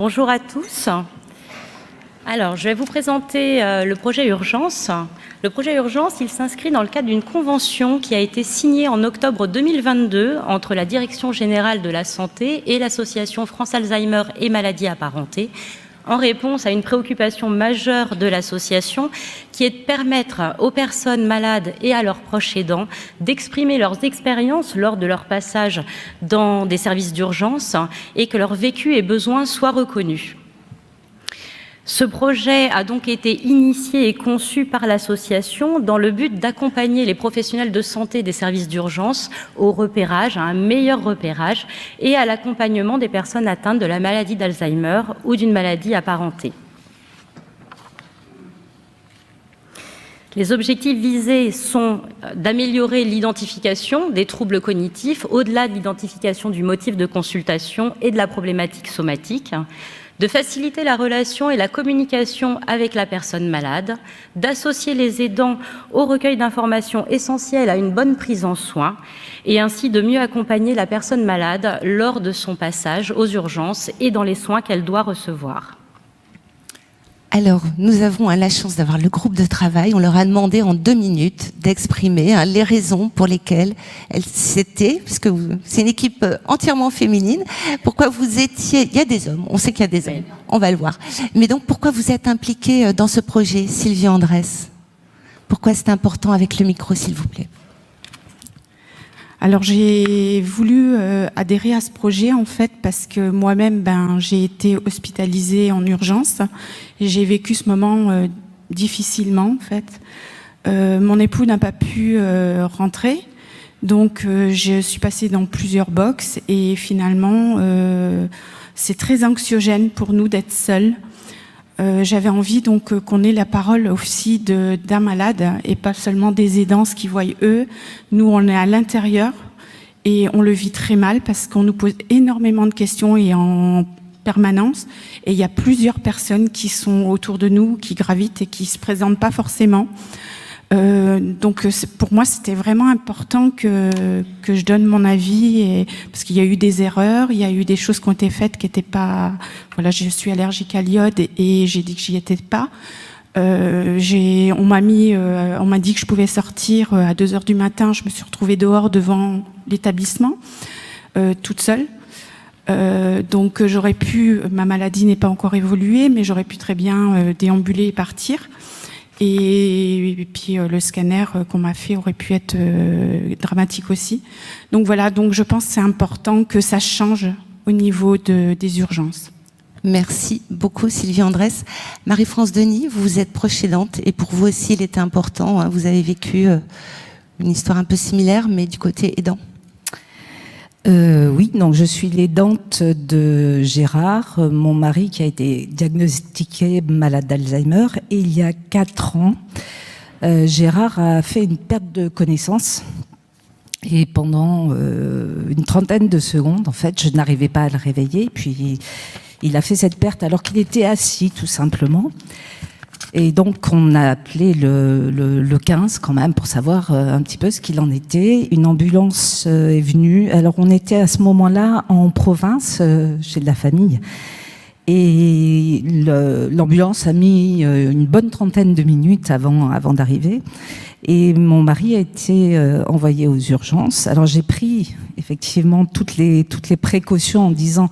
Bonjour à tous. Alors, je vais vous présenter le projet Urgence. Le projet Urgence, il s'inscrit dans le cadre d'une convention qui a été signée en octobre 2022 entre la Direction générale de la santé et l'association France Alzheimer et maladies apparentées, en réponse à une préoccupation majeure de l'association qui est de permettre aux personnes malades et à leurs proches aidants d'exprimer leurs expériences lors de leur passage dans des services d'urgence et que leur vécu et besoins soient reconnus. Ce projet a donc été initié et conçu par l'association dans le but d'accompagner les professionnels de santé des services d'urgence au repérage, à un meilleur repérage et à l'accompagnement des personnes atteintes de la maladie d'Alzheimer ou d'une maladie apparentée. Les objectifs visés sont d'améliorer l'identification des troubles cognitifs au-delà de l'identification du motif de consultation et de la problématique somatique, de faciliter la relation et la communication avec la personne malade, d'associer les aidants au recueil d'informations essentielles à une bonne prise en soin et ainsi de mieux accompagner la personne malade lors de son passage aux urgences et dans les soins qu'elle doit recevoir. Alors, nous avons la chance d'avoir le groupe de travail. On leur a demandé en 2 minutes d'exprimer les raisons pour lesquelles elles s'étaient, parce que c'est une équipe entièrement féminine. Pourquoi vous étiez... Il y a des hommes, on sait qu'il y a des hommes, on va le voir. Mais donc, pourquoi vous êtes impliquée dans ce projet, Sylvie Andrès? Pourquoi c'est important avec le micro, s'il vous plaît? Alors j'ai voulu adhérer à ce projet en fait parce que moi-même j'ai été hospitalisée en urgence et j'ai vécu ce moment difficilement en fait. Mon époux n'a pas pu rentrer, donc je suis passée dans plusieurs box et finalement c'est très anxiogène pour nous d'être seuls. J'avais envie donc qu'on ait la parole aussi d'un malade et pas seulement des aidants, ce qu'ils voient eux. Nous, on est à l'intérieur et on le vit très mal parce qu'on nous pose énormément de questions et en permanence. Et il y a plusieurs personnes qui sont autour de nous, qui gravitent et qui se présentent pas forcément. Donc pour moi c'était vraiment important que je donne mon avis parce qu'il y a eu des erreurs, il y a eu des choses qui ont été faites qui n'étaient pas, voilà, je suis allergique à l'iode et j'ai dit que j'y étais pas. On m'a dit que je pouvais sortir à 2h du matin, je me suis retrouvée dehors devant l'établissement toute seule. Donc j'aurais pu, ma maladie n'est pas encore évoluée, mais j'aurais pu très bien déambuler et partir. Et puis le scanner qu'on m'a fait aurait pu être dramatique aussi. Donc voilà, donc je pense que c'est important que ça change au niveau des urgences. Merci beaucoup Sylvie Andrès. Marie-France Denis, vous êtes proche aidante et pour vous aussi il était important, vous avez vécu une histoire un peu similaire mais du côté aidant. Oui, donc je suis l'aidante de Gérard, mon mari qui a été diagnostiqué malade d'Alzheimer et il y a 4 ans, Gérard a fait une perte de connaissance et pendant une trentaine de secondes, en fait, je n'arrivais pas à le réveiller. Puis il a fait cette perte alors qu'il était assis, tout simplement. Et donc, on a appelé le 15 quand même pour savoir un petit peu ce qu'il en était. Une ambulance est venue. Alors, on était à ce moment-là en province, chez de la famille. Et l'ambulance a mis une bonne trentaine de minutes avant d'arriver. Et mon mari a été envoyé aux urgences. Alors, j'ai pris effectivement toutes les précautions en disant...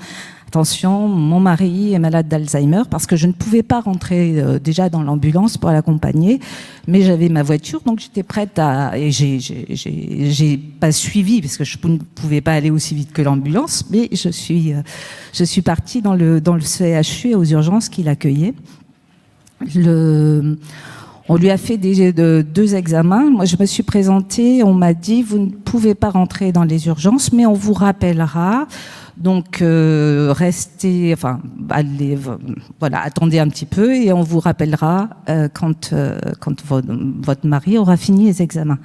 Attention, mon mari est malade d'Alzheimer parce que je ne pouvais pas rentrer déjà dans l'ambulance pour l'accompagner, mais j'avais ma voiture, donc j'étais prête et j'ai pas suivi parce que je ne pouvais pas aller aussi vite que l'ambulance, mais je suis partie dans le CHU et aux urgences qui l'accueillaient. On lui a fait 2 examens. Moi, je me suis présentée. On m'a dit, vous ne pouvez pas rentrer dans les urgences, mais on vous rappellera. Donc, restez, voilà, attendez un petit peu et on vous rappellera quand votre mari aura fini les examens.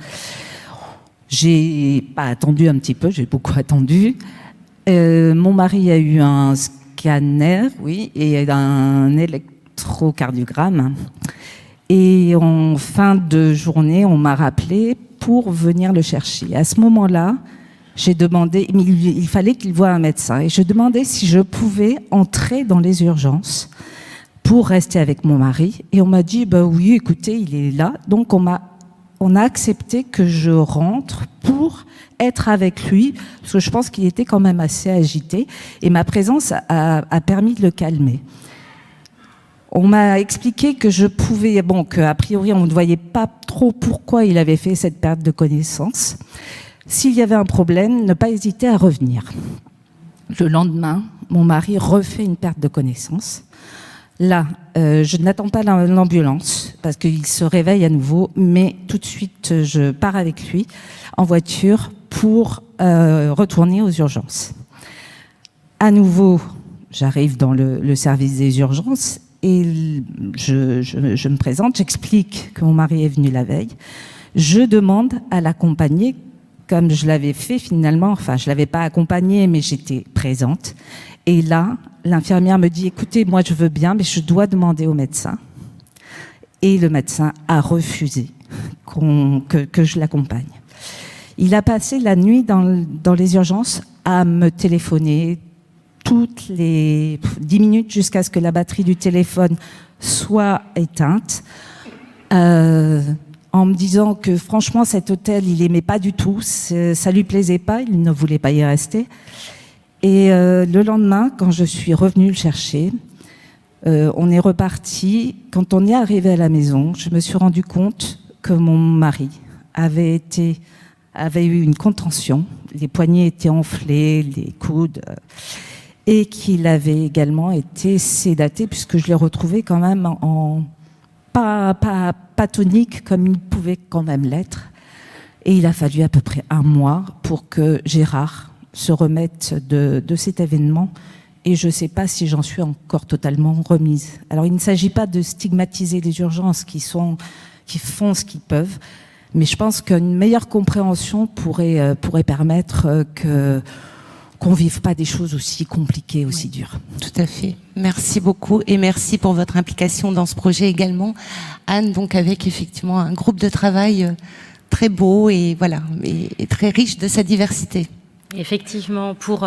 J'ai pas attendu un petit peu, j'ai beaucoup attendu. Mon mari a eu un scanner, oui, et un électrocardiogramme. Et en fin de journée, on m'a rappelé pour venir le chercher. À ce moment-là, j'ai demandé, il fallait qu'il voie un médecin, et je demandais si je pouvais entrer dans les urgences pour rester avec mon mari. Et on m'a dit, bah oui, écoutez, il est là. Donc on a accepté que je rentre pour être avec lui, parce que je pense qu'il était quand même assez agité, et ma présence a permis de le calmer. On m'a expliqué que je pouvais, qu'a priori on ne voyait pas trop pourquoi il avait fait cette perte de connaissance. S'il y avait un problème, ne pas hésiter à revenir. Le lendemain, mon mari refait une perte de connaissance. Là, je n'attends pas l'ambulance parce qu'il se réveille à nouveau, mais tout de suite, je pars avec lui en voiture pour retourner aux urgences. À nouveau, j'arrive dans le service des urgences et je me présente, j'explique que mon mari est venu la veille. Je demande à l'accompagner, comme je l'avais fait finalement, enfin je ne l'avais pas accompagné, mais j'étais présente. Et là, l'infirmière me dit, écoutez, moi je veux bien, mais je dois demander au médecin. Et le médecin a refusé que je l'accompagne. Il a passé la nuit dans les urgences à me téléphoner toutes les 10 minutes jusqu'à ce que la batterie du téléphone soit éteinte, en me disant que franchement cet hôtel, il aimait pas du tout, ça lui plaisait pas, il ne voulait pas y rester. Et le lendemain, quand je suis revenue le chercher, on est reparti. Quand on est arrivé à la maison, je me suis rendu compte que mon mari avait eu une contention, les poignets étaient enflés, les coudes, et qu'il avait également été sédaté, puisque je l'ai retrouvé quand même pas tonique comme il pouvait quand même l'être. Et il a fallu à peu près 1 mois pour que Gérard se remette de cet événement, et je ne sais pas si j'en suis encore totalement remise. Alors il ne s'agit pas de stigmatiser les urgences qui font ce qu'ils peuvent, mais je pense qu'une meilleure compréhension pourrait permettre qu'on ne vive pas des choses aussi compliquées, aussi dures. Tout à fait. Merci beaucoup et merci pour votre implication dans ce projet également. Anne, donc avec effectivement un groupe de travail très beau et voilà, et très riche de sa diversité. Effectivement, pour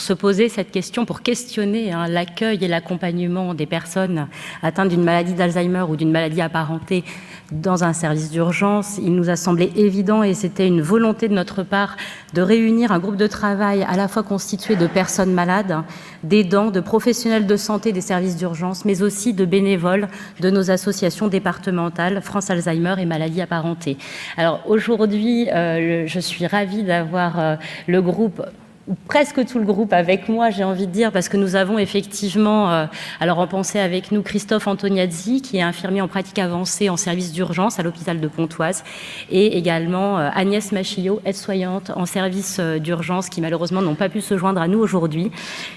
se poser cette question, pour questionner l'accueil et l'accompagnement des personnes atteintes d'une maladie d'Alzheimer ou d'une maladie apparentée dans un service d'urgence, il nous a semblé évident, et c'était une volonté de notre part, de réunir un groupe de travail à la fois constitué de personnes malades, d'aidants, de professionnels de santé des services d'urgence, mais aussi de bénévoles de nos associations départementales France Alzheimer et maladies apparentées. Alors aujourd'hui, je suis ravie d'avoir le groupe, ou presque tout le groupe avec moi, j'ai envie de dire, parce que nous avons effectivement, alors en pensée avec nous, Christophe Antoniazzi, qui est infirmier en pratique avancée en service d'urgence à l'hôpital de Pontoise, et également Agnès Machillot, aide-soignante en service d'urgence, qui malheureusement n'ont pas pu se joindre à nous aujourd'hui,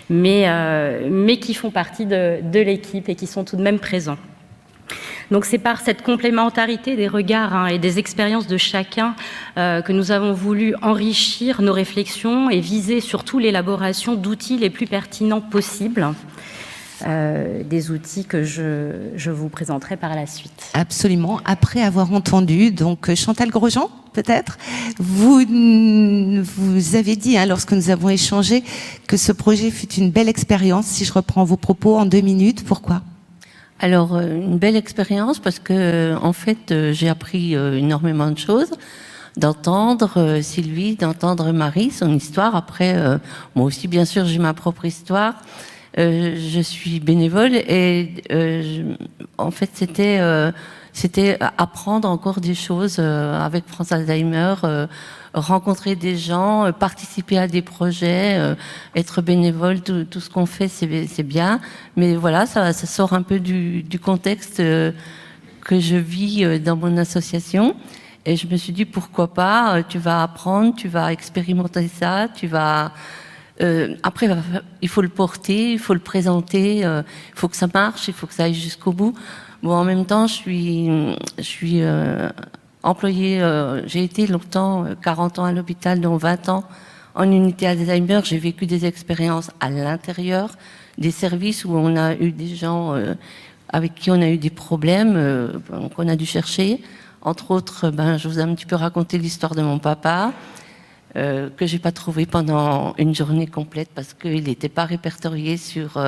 mais qui font partie de l'équipe et qui sont tout de même présents. Donc c'est par cette complémentarité des regards et des expériences de chacun que nous avons voulu enrichir nos réflexions et viser surtout l'élaboration d'outils les plus pertinents possibles, des outils que je vous présenterai par la suite. Absolument. Après avoir entendu, donc Chantal Grosjean, peut-être, vous avez dit, lorsque nous avons échangé, que ce projet fut une belle expérience. Si je reprends vos propos en 2 minutes, pourquoi ? Alors, une belle expérience parce que, en fait, j'ai appris énormément de choses, d'entendre Sylvie, d'entendre Marie, son histoire. Après, moi aussi, bien sûr, j'ai ma propre histoire. Je suis bénévole et, en fait, c'était apprendre encore des choses avec France Alzheimer, rencontrer des gens, participer à des projets, être bénévole, tout ce qu'on fait, c'est bien. Mais voilà, ça sort un peu du contexte que je vis dans mon association. Et je me suis dit, pourquoi pas, tu vas apprendre, tu vas expérimenter ça, tu vas... après, il faut le porter, il faut le présenter, il faut que ça marche, il faut que ça aille jusqu'au bout. Bon, en même temps, je suis employée, j'ai été longtemps, 40 ans à l'hôpital, dont 20 ans en unité Alzheimer. J'ai vécu des expériences à l'intérieur des services où on a eu des gens avec qui on a eu des problèmes qu'on a dû chercher. Entre autres, je vous ai un petit peu raconté l'histoire de mon papa. que j'ai pas trouvé pendant une journée complète parce qu'il n'était pas répertorié sur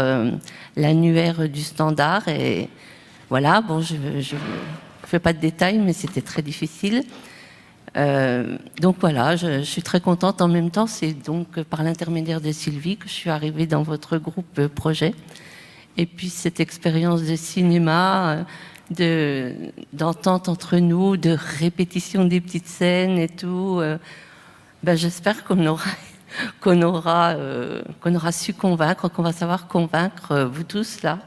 l'annuaire du Standard. Et voilà, bon, je fais pas de détails, mais c'était très difficile. Donc voilà, je suis très contente. En même temps, c'est donc par l'intermédiaire de Sylvie que je suis arrivée dans votre groupe projet. Et puis cette expérience de cinéma, d'entente entre nous, de répétition des petites scènes et tout, j'espère qu'on aura su convaincre, qu'on va savoir convaincre vous tous là.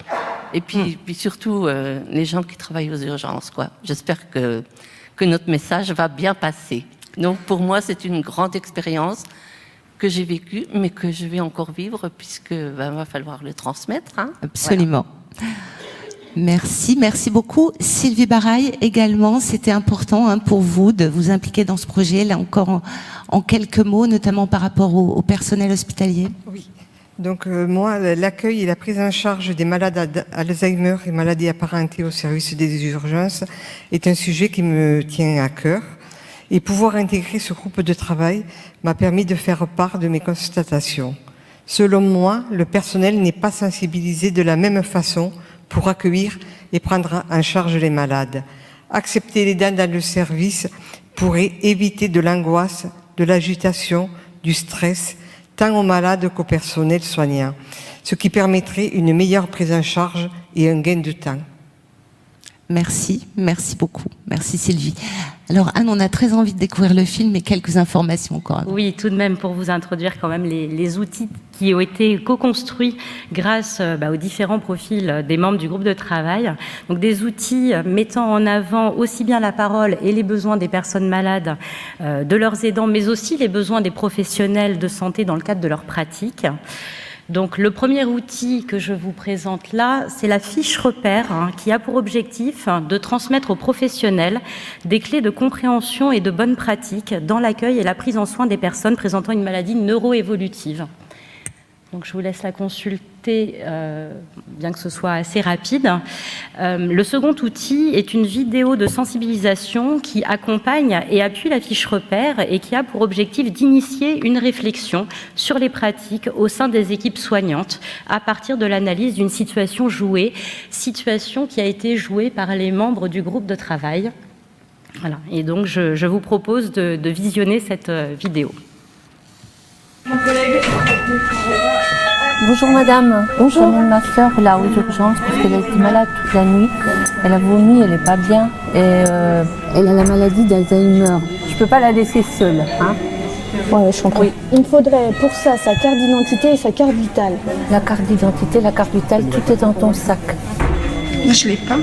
Et puis surtout les gens qui travaillent aux urgences, quoi. J'espère que notre message va bien passer. Donc pour moi, c'est une grande expérience que j'ai vécue, mais que je vais encore vivre, puisque va falloir le transmettre. Hein. Absolument. Voilà. Merci beaucoup. Sylvie Baraille, également, c'était important pour vous de vous impliquer dans ce projet, là encore en quelques mots, notamment par rapport au personnel hospitalier. Oui. Donc moi, l'accueil et la prise en charge des malades Alzheimer et maladies apparentées au service des urgences est un sujet qui me tient à cœur. Et pouvoir intégrer ce groupe de travail m'a permis de faire part de mes constatations. Selon moi, le personnel n'est pas sensibilisé de la même façon pour accueillir et prendre en charge les malades. Accepter les dents dans le service pourrait éviter de l'angoisse, de l'agitation, du stress, tant aux malades qu'au personnel soignant, ce qui permettrait une meilleure prise en charge et un gain de temps. Merci beaucoup. Merci Sylvie. Alors Anne, on a très envie de découvrir le film et quelques informations encore. Oui, tout de même, pour vous introduire quand même les outils qui ont été co-construits grâce aux différents profils des membres du groupe de travail. Donc des outils mettant en avant aussi bien la parole et les besoins des personnes malades, de leurs aidants, mais aussi les besoins des professionnels de santé dans le cadre de leur pratique. Donc le premier outil que je vous présente là, c'est la fiche repère qui a pour objectif de transmettre aux professionnels des clés de compréhension et de bonnes pratiques dans l'accueil et la prise en soin des personnes présentant une maladie neuroévolutive. Donc je vous laisse la consulter, bien que ce soit assez rapide. Le second outil est une vidéo de sensibilisation qui accompagne et appuie la fiche repère et qui a pour objectif d'initier une réflexion sur les pratiques au sein des équipes soignantes à partir de l'analyse d'une situation jouée, situation qui a été jouée par les membres du groupe de travail. Voilà. Et donc je vous propose de visionner cette vidéo. Mon collègue. Bonjour madame, Bonjour. J'amène ma soeur là aux urgences parce qu'elle a été malade toute la nuit. Elle a vomi, elle n'est pas bien et elle a la maladie d'Alzheimer. Je peux pas la laisser seule. Hein. Ouais, je comprends. Oui. Il me faudrait pour ça sa carte d'identité et sa carte vitale. La carte d'identité, la carte vitale, tout est dans ton sac. Je l'ai pas.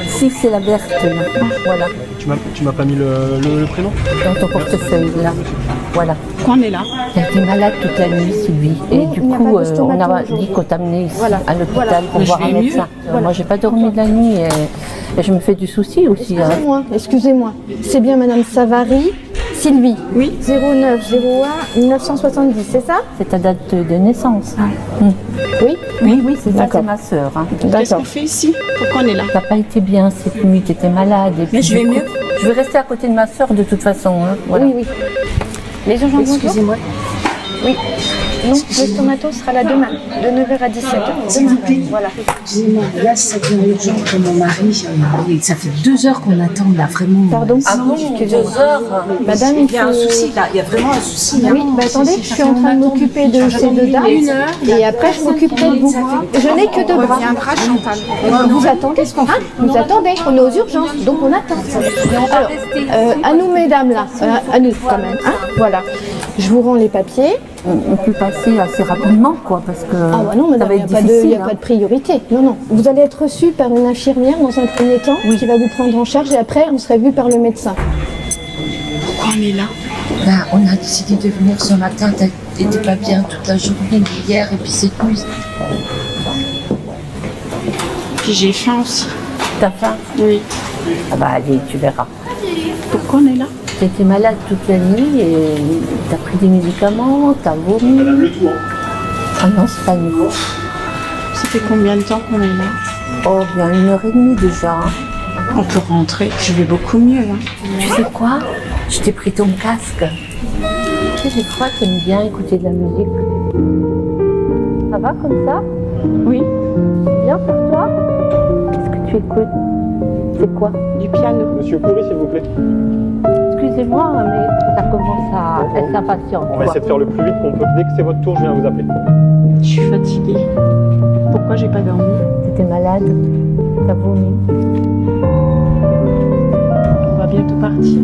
Si, c'est la verte là. Voilà. Tu m'as pas mis le prénom? Dans ton portefeuille là. Voilà. Pourquoi on est là? Elle a été malade toute la nuit, Sylvie. Et du coup, on a dit qu'on t'amenait ici à l'hôpital pour voir un médecin. Moi, j'ai pas dormi de la nuit et je me fais du souci aussi. Excusez-moi. C'est bien Madame Savary, Sylvie. Oui. 0901 1970, c'est ça? C'est ta date de naissance. Oui, c'est ça, c'est ma sœur. Hein. Qu'est-ce qu'on fait ici? Pourquoi on est là? T'as pas été bien cette nuit, t'étais malade. Et puis, mais je vais mieux. Je vais rester à côté de ma sœur de toute façon. Hein. Voilà. Oui. Les urgences, excusez-moi. Oui. Non, le stomato sera là demain, de 9h à 17h. Voilà. Excusez-moi, là, ça devient urgent pour mon mari. Ça fait 2 heures qu'on attend, là, vraiment. Pardon? Ah bon, 2 heures? Madame, il y a un souci, là. Il y a vraiment un souci. Oui, attendez, je suis en train de m'occuper de ces 2 dames. Et après, je m'occuperai de vous. Je n'ai que 2 bras. On reviendra, Chantal. Vous attendez ce qu'on fait? Vous attendez, on est aux urgences, donc on attend. Alors, à nous, mesdames, là. À nous, quand même. Hein, voilà. Je vous rends les papiers. On peut passer assez rapidement, quoi, parce que non, madame, ça va être difficile. Il n'y a pas de priorité. Non. Vous allez être reçu par une infirmière dans un premier temps qui va vous prendre en charge et après, on sera vu par le médecin. Pourquoi on est là? On a décidé de venir ce matin. T'étais pas bien toute la journée, hier et puis cette nuit. Puis j'ai faim aussi. T'as faim? Oui. Ah bah allez, tu verras. Pourquoi on est là? T'étais malade toute la nuit et t'as pris des médicaments, t'as vomi. Ah non, c'est pas nouveau. Ça fait combien de temps qu'on est là? Oh, bien 1h30 déjà. On peut rentrer, je vais beaucoup mieux. Hein. Tu sais quoi? Je t'ai pris ton casque. Tu sais, des fois, t'aimes bien écouter de la musique. Ça va comme ça? Oui. C'est bien pour toi? Qu'est-ce que tu écoutes? C'est quoi? Du piano. Monsieur Coury, s'il vous plaît. Excusez-moi, mais ça commence à être impatient. On va essayer de faire le plus vite qu'on peut. Dès que c'est votre tour, je viens vous appeler. Je suis fatiguée. Pourquoi j'ai pas dormi? T'étais malade? T'as vomi? On va bientôt partir.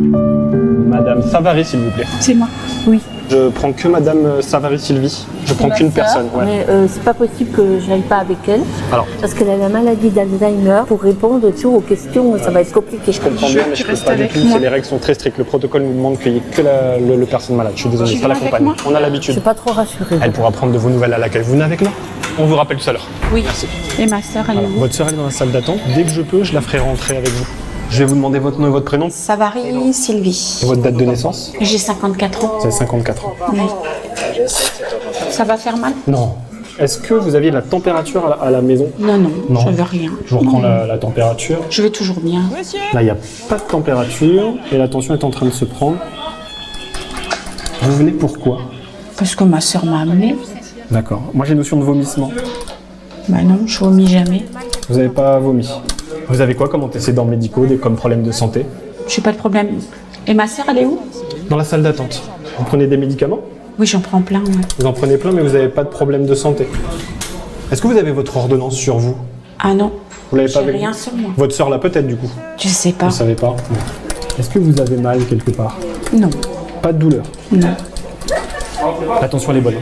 Madame Savary, s'il vous plaît. C'est moi. Oui. Je prends que Madame Savary Sylvie. Je prends qu'une personne. Ouais. Mais c'est pas possible que j'aille pas avec elle. Alors. Parce qu'elle a la maladie d'Alzheimer. Pour répondre toujours aux questions, ça va être compliqué. Je comprends bien, mais je peux pas du tout. Les règles sont très strictes. Le protocole nous demande qu'il n'y ait que le personne malade. Je suis désolé, pas la compagnie. On a Je l'habitude. suis pas trop rassurée. Elle pourra prendre de vos nouvelles à l'accueil. Vous venez avec nous? On vous rappelle tout à l'heure. Oui. Merci. Et ma sœur, elle est où? Votre sœur est dans la salle d'attente. Dès que je peux, je la ferai rentrer avec vous. Je vais vous demander votre nom et votre prénom. Savary Sylvie. Et votre date de naissance? J'ai 54 ans. Vous avez 54 ans. Oui. Ça va faire mal? Non. Est-ce que vous aviez la température à la maison? Non, Non. je veux rien. Je vous reprends la température. Je vais toujours bien. Là, il n'y a pas de température et la tension est en train de se prendre. Vous venez pourquoi? Parce que ma sœur m'a amenée. D'accord. Moi, j'ai notion de vomissement. Bah non, je vomis jamais. Vous n'avez pas vomi. Vous avez quoi comme antécédents médicaux, comme problèmes de santé? J'ai pas de problème. Et ma sœur, elle est où? Dans la salle d'attente. Vous prenez des médicaments? Oui, j'en prends plein. Ouais. Vous en prenez plein, mais vous n'avez pas de problème de santé. Est-ce que vous avez votre ordonnance sur vous? Ah non. Vous l'avez pas J'ai avec rien vous? sur moi. Votre sœur l'a peut-être du coup. Je sais pas. Vous savez pas? Non. Est-ce que vous avez mal quelque part? Non. Pas de douleur? Non. Attention, elle est bonne.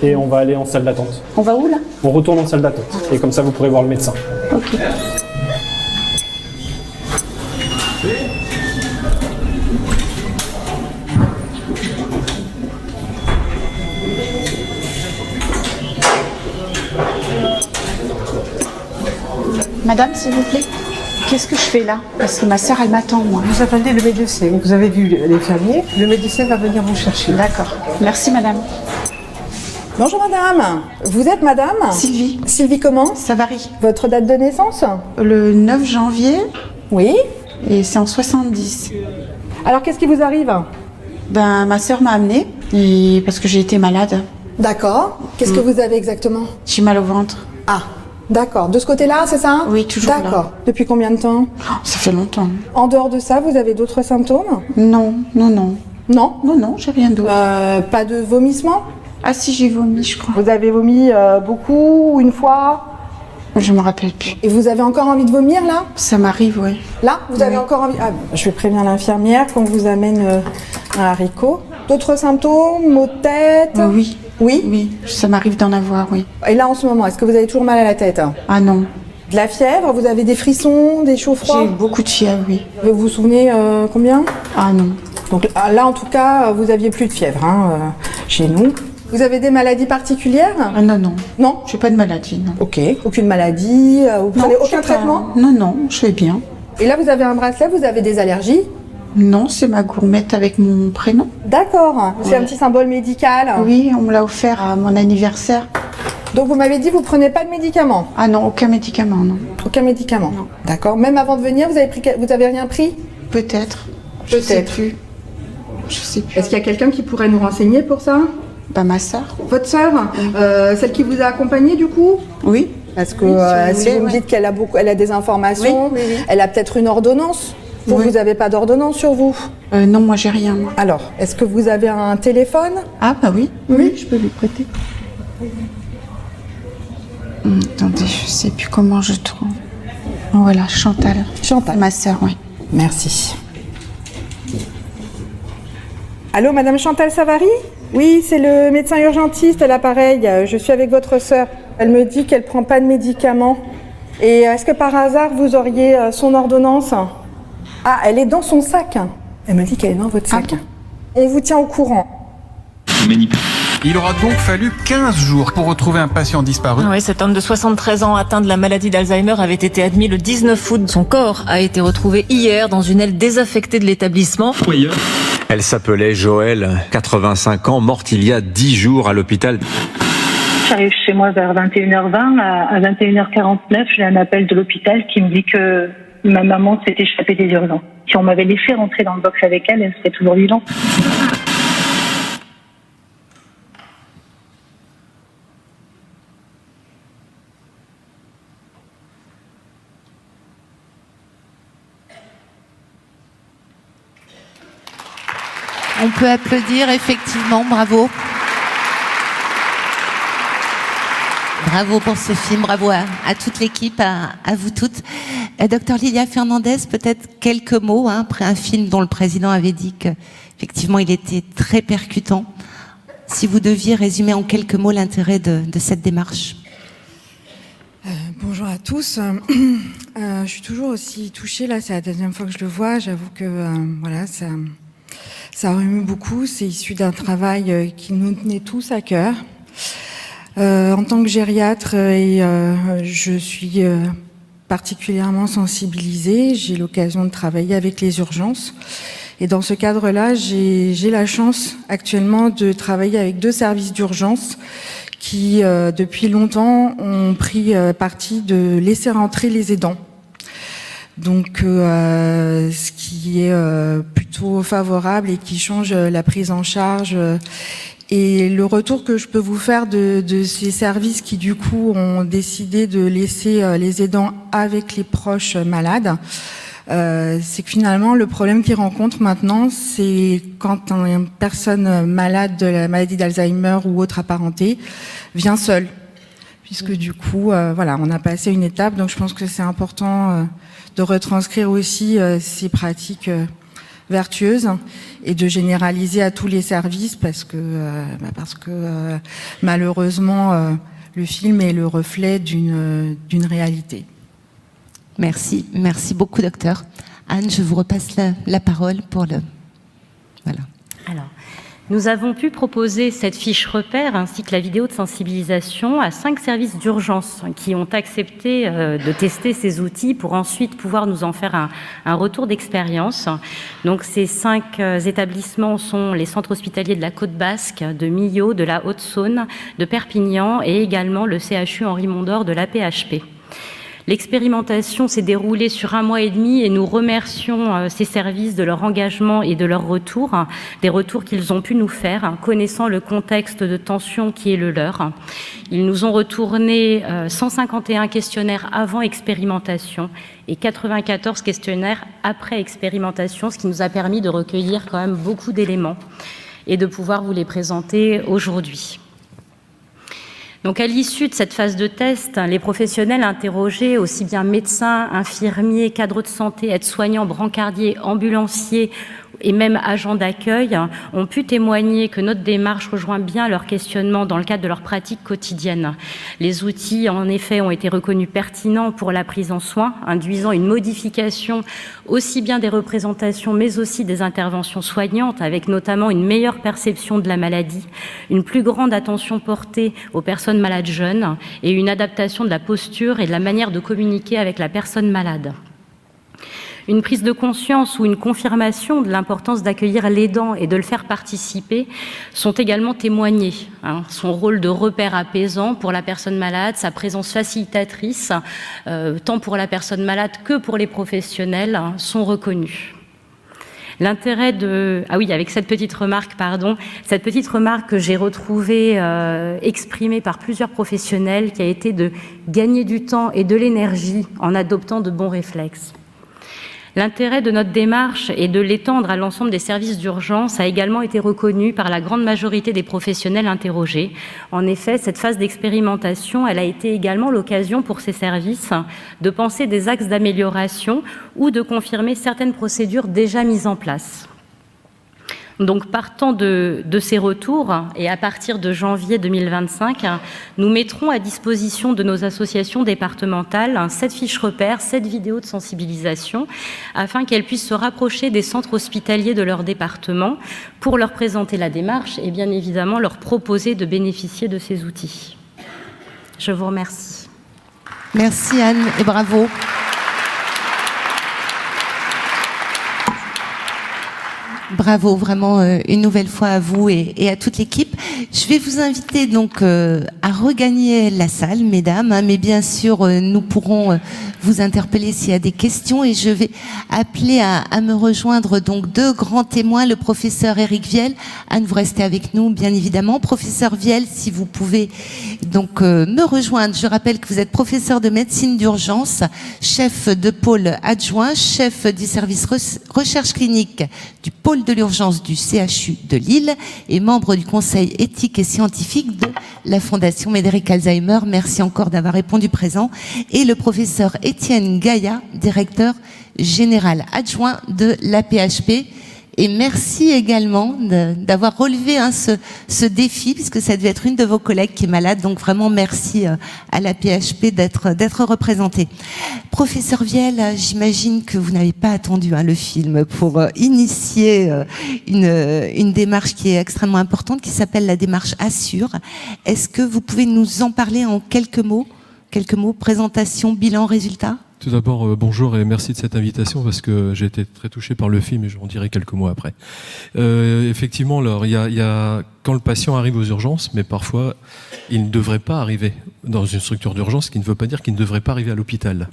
Et on va aller en salle d'attente. On va où là? On retourne en salle d'attente. Et comme ça, vous pourrez voir le médecin. Ok. Madame, s'il vous plaît, qu'est-ce que je fais là? Parce que ma sœur, elle m'attend, moi. Vous attendez le médecin. Vous avez vu l'infirmier. Le médecin va venir vous chercher. D'accord. Merci, madame. Bonjour madame, vous êtes madame? Sylvie. Sylvie comment? Savary. Votre date de naissance? Le 9 janvier, Oui. et c'est en 70. Alors qu'est-ce qui vous arrive? Ben, ma sœur m'a amenée, et parce que j'ai été malade. D'accord. Qu'est-ce que vous avez exactement? J'ai mal au ventre. Ah, d'accord. De ce côté-là, c'est ça? Oui, toujours là. D'accord. Depuis combien de temps? Oh, ça fait longtemps. En dehors de ça, vous avez d'autres symptômes? Non, non, non. Non? Non, j'ai rien d'autre. Pas de vomissement? Ah si, j'ai vomi, je crois. Vous avez vomi beaucoup ou une fois? Je me rappelle plus. Et vous avez encore envie de vomir là? Ça m'arrive, oui. Là, vous avez encore envie? Ah, je vais prévenir l'infirmière qu'on vous amène un haricot. D'autres symptômes? Maux de tête? Oui. Oui? Oui, ça m'arrive d'en avoir, oui. Et là, en ce moment, est-ce que vous avez toujours mal à la tête? Ah non. De la fièvre? Vous avez des frissons, des chauds froids? J'ai eu beaucoup de fièvre, oui. Vous vous souvenez combien? Ah non. Donc là, en tout cas, vous aviez plus de fièvre chez nous. Vous avez des maladies particulières? Ah non, non. Non? J'ai pas de maladie, non. Ok. Aucune maladie? Vous prenez aucun traitement? Non, non, je vais bien. Et là, vous avez un bracelet, vous avez des allergies? Non, c'est ma gourmette avec mon prénom. D'accord. C'est un petit symbole médical? Oui, on me l'a offert à mon anniversaire. Donc vous m'avez dit que vous prenez pas de médicaments? Ah non, aucun médicament, non. Aucun médicament? Non. D'accord. Même avant de venir, vous avez rien pris? Peut-être. Je sais Peut-être. plus. Je sais plus. Est-ce qu'il y a quelqu'un qui pourrait nous renseigner pour ça? Bah, ma sœur. Votre sœur? Celle qui vous a accompagné du coup? Oui. Parce que si si vous vous me voulez, dites qu'elle a elle a des informations, Oui, oui, oui. elle a peut-être une ordonnance. Vous n'avez pas d'ordonnance sur vous? Non, moi j'ai rien. Moi. Alors, est-ce que vous avez un téléphone? Ah bah oui. Oui. Je peux lui prêter. Attendez, je sais plus comment je trouve. Voilà, Chantal. Chantal. Ma sœur, oui. Merci. Allô, Madame Chantal Savary? Oui, c'est le médecin urgentiste à l'appareil. Je suis avec votre sœur. Elle me dit qu'elle prend pas de médicaments. Et est-ce que par hasard vous auriez son ordonnance? Ah, elle est dans son sac. Elle me dit qu'elle est dans votre sac. On vous tient au courant. Il aura donc fallu 15 jours pour retrouver un patient disparu. Oui, cet homme de 73 ans atteint de la maladie d'Alzheimer avait été admis le 19 août. Son corps a été retrouvé hier dans une aile désaffectée de l'établissement. Elle s'appelait Joëlle, 85 ans, morte il y a 10 jours à l'hôpital. J'arrive chez moi vers 21h20. À 21h49, j'ai un appel de l'hôpital qui me dit que ma maman s'est échappée des urgences. Si on m'avait laissé rentrer dans le box avec elle, elle serait toujours vivante. On peut applaudir, effectivement, bravo. Bravo pour ce film, bravo à toute l'équipe, à vous toutes. Docteur Lilia Fernandez, peut-être quelques mots, après un film dont le président avait dit qu'effectivement il était très percutant. Si vous deviez résumer en quelques mots l'intérêt de cette démarche. Bonjour à tous. Je suis toujours aussi touchée, là c'est la deuxième fois que je le vois, j'avoue que voilà, ça remue beaucoup, c'est issu d'un travail qui nous tenait tous à cœur. En tant que gériatre, je suis particulièrement sensibilisée, j'ai l'occasion de travailler avec les urgences. Et dans ce cadre-là, j'ai la chance actuellement de travailler avec 2 services d'urgence qui, depuis longtemps, ont pris parti de laisser rentrer les aidants. Donc, ce qui est plutôt favorable et qui change la prise en charge. Et le retour que je peux vous faire de ces services qui, du coup, ont décidé de laisser les aidants avec les proches malades, c'est que finalement, le problème qu'ils rencontrent maintenant, c'est quand une personne malade de la maladie d'Alzheimer ou autre apparentée vient seule. Puisque du coup, voilà, on a passé une étape. Donc, je pense que c'est important de retranscrire aussi ces pratiques vertueuse et de généraliser à tous les services parce que malheureusement le film est le reflet d'une réalité. Merci beaucoup docteur. Anne, je vous repasse la parole pour le... Voilà. Alors, nous avons pu proposer cette fiche repère ainsi que la vidéo de sensibilisation à 5 services d'urgence qui ont accepté de tester ces outils pour ensuite pouvoir nous en faire un retour d'expérience. Donc ces 5 établissements sont les centres hospitaliers de la Côte Basque, de Millau, de la Haute-Saône, de Perpignan et également le CHU Henri Mondor de l'AP-HP. L'expérimentation s'est déroulée sur 1 mois et demi et nous remercions ces services de leur engagement et de leur retour, des retours qu'ils ont pu nous faire, connaissant le contexte de tension qui est le leur. Ils nous ont retourné 151 questionnaires avant expérimentation et 94 questionnaires après expérimentation, ce qui nous a permis de recueillir quand même beaucoup d'éléments et de pouvoir vous les présenter aujourd'hui. Donc à l'issue de cette phase de test, les professionnels interrogés, aussi bien médecins, infirmiers, cadres de santé, aides-soignants, brancardiers, ambulanciers et même agents d'accueil, ont pu témoigner que notre démarche rejoint bien leur questionnement dans le cadre de leur pratique quotidienne. Les outils, en effet, ont été reconnus pertinents pour la prise en soin, induisant une modification aussi bien des représentations, mais aussi des interventions soignantes, avec notamment une meilleure perception de la maladie, une plus grande attention portée aux personnes malades jeunes et une adaptation de la posture et de la manière de communiquer avec la personne malade. Une prise de conscience ou une confirmation de l'importance d'accueillir l'aidant et de le faire participer sont également témoignés. Son rôle de repère apaisant pour la personne malade, sa présence facilitatrice, tant pour la personne malade que pour les professionnels, sont reconnus. L'intérêt de... Ah oui, avec cette petite remarque que j'ai retrouvée exprimée par plusieurs professionnels, qui a été de gagner du temps et de l'énergie en adoptant de bons réflexes. L'intérêt de notre démarche et de l'étendre à l'ensemble des services d'urgence a également été reconnu par la grande majorité des professionnels interrogés. En effet, cette phase d'expérimentation, elle a été également l'occasion pour ces services de penser des axes d'amélioration ou de confirmer certaines procédures déjà mises en place. Donc, partant de ces retours, et à partir de janvier 2025, nous mettrons à disposition de nos associations départementales cette fiche repère, cette vidéo de sensibilisation, afin qu'elles puissent se rapprocher des centres hospitaliers de leur département pour leur présenter la démarche et bien évidemment leur proposer de bénéficier de ces outils. Je vous remercie. Merci Anne et bravo. Bravo, vraiment une nouvelle fois à vous et à toute l'équipe. Je vais vous inviter donc à regagner la salle, mesdames, mais bien sûr nous pourrons vous interpeller s'il y a des questions et je vais appeler à me rejoindre donc 2 grands témoins, le professeur Éric Viel. Anne, vous restez avec nous bien évidemment. Professeur Viel, si vous pouvez donc me rejoindre. Je rappelle que vous êtes professeur de médecine d'urgence, chef de pôle adjoint, chef du service recherche clinique du pôle de l'urgence du CHU de Lille et membre du conseil éthique et scientifique de la Fondation Médéric Alzheimer. Merci encore d'avoir répondu présent. Et le professeur Étienne Gaillat, directeur général adjoint de l'APHP. Et merci également d'avoir relevé ce défi, puisque ça devait être une de vos collègues qui est malade. Donc vraiment merci à la PHP d'être représentée. Professeur Viel, j'imagine que vous n'avez pas attendu le film pour initier une démarche qui est extrêmement importante, qui s'appelle la démarche Assure. Est-ce que vous pouvez nous en parler en quelques mots, présentation, bilan, résultat? Tout d'abord, bonjour et merci de cette invitation parce que j'ai été très touché par le film et je vous en dirai quelques mots après. Effectivement, alors, il y a quand le patient arrive aux urgences, mais parfois il ne devrait pas arriver dans une structure d'urgence, ce qui ne veut pas dire qu'il ne devrait pas arriver à l'hôpital.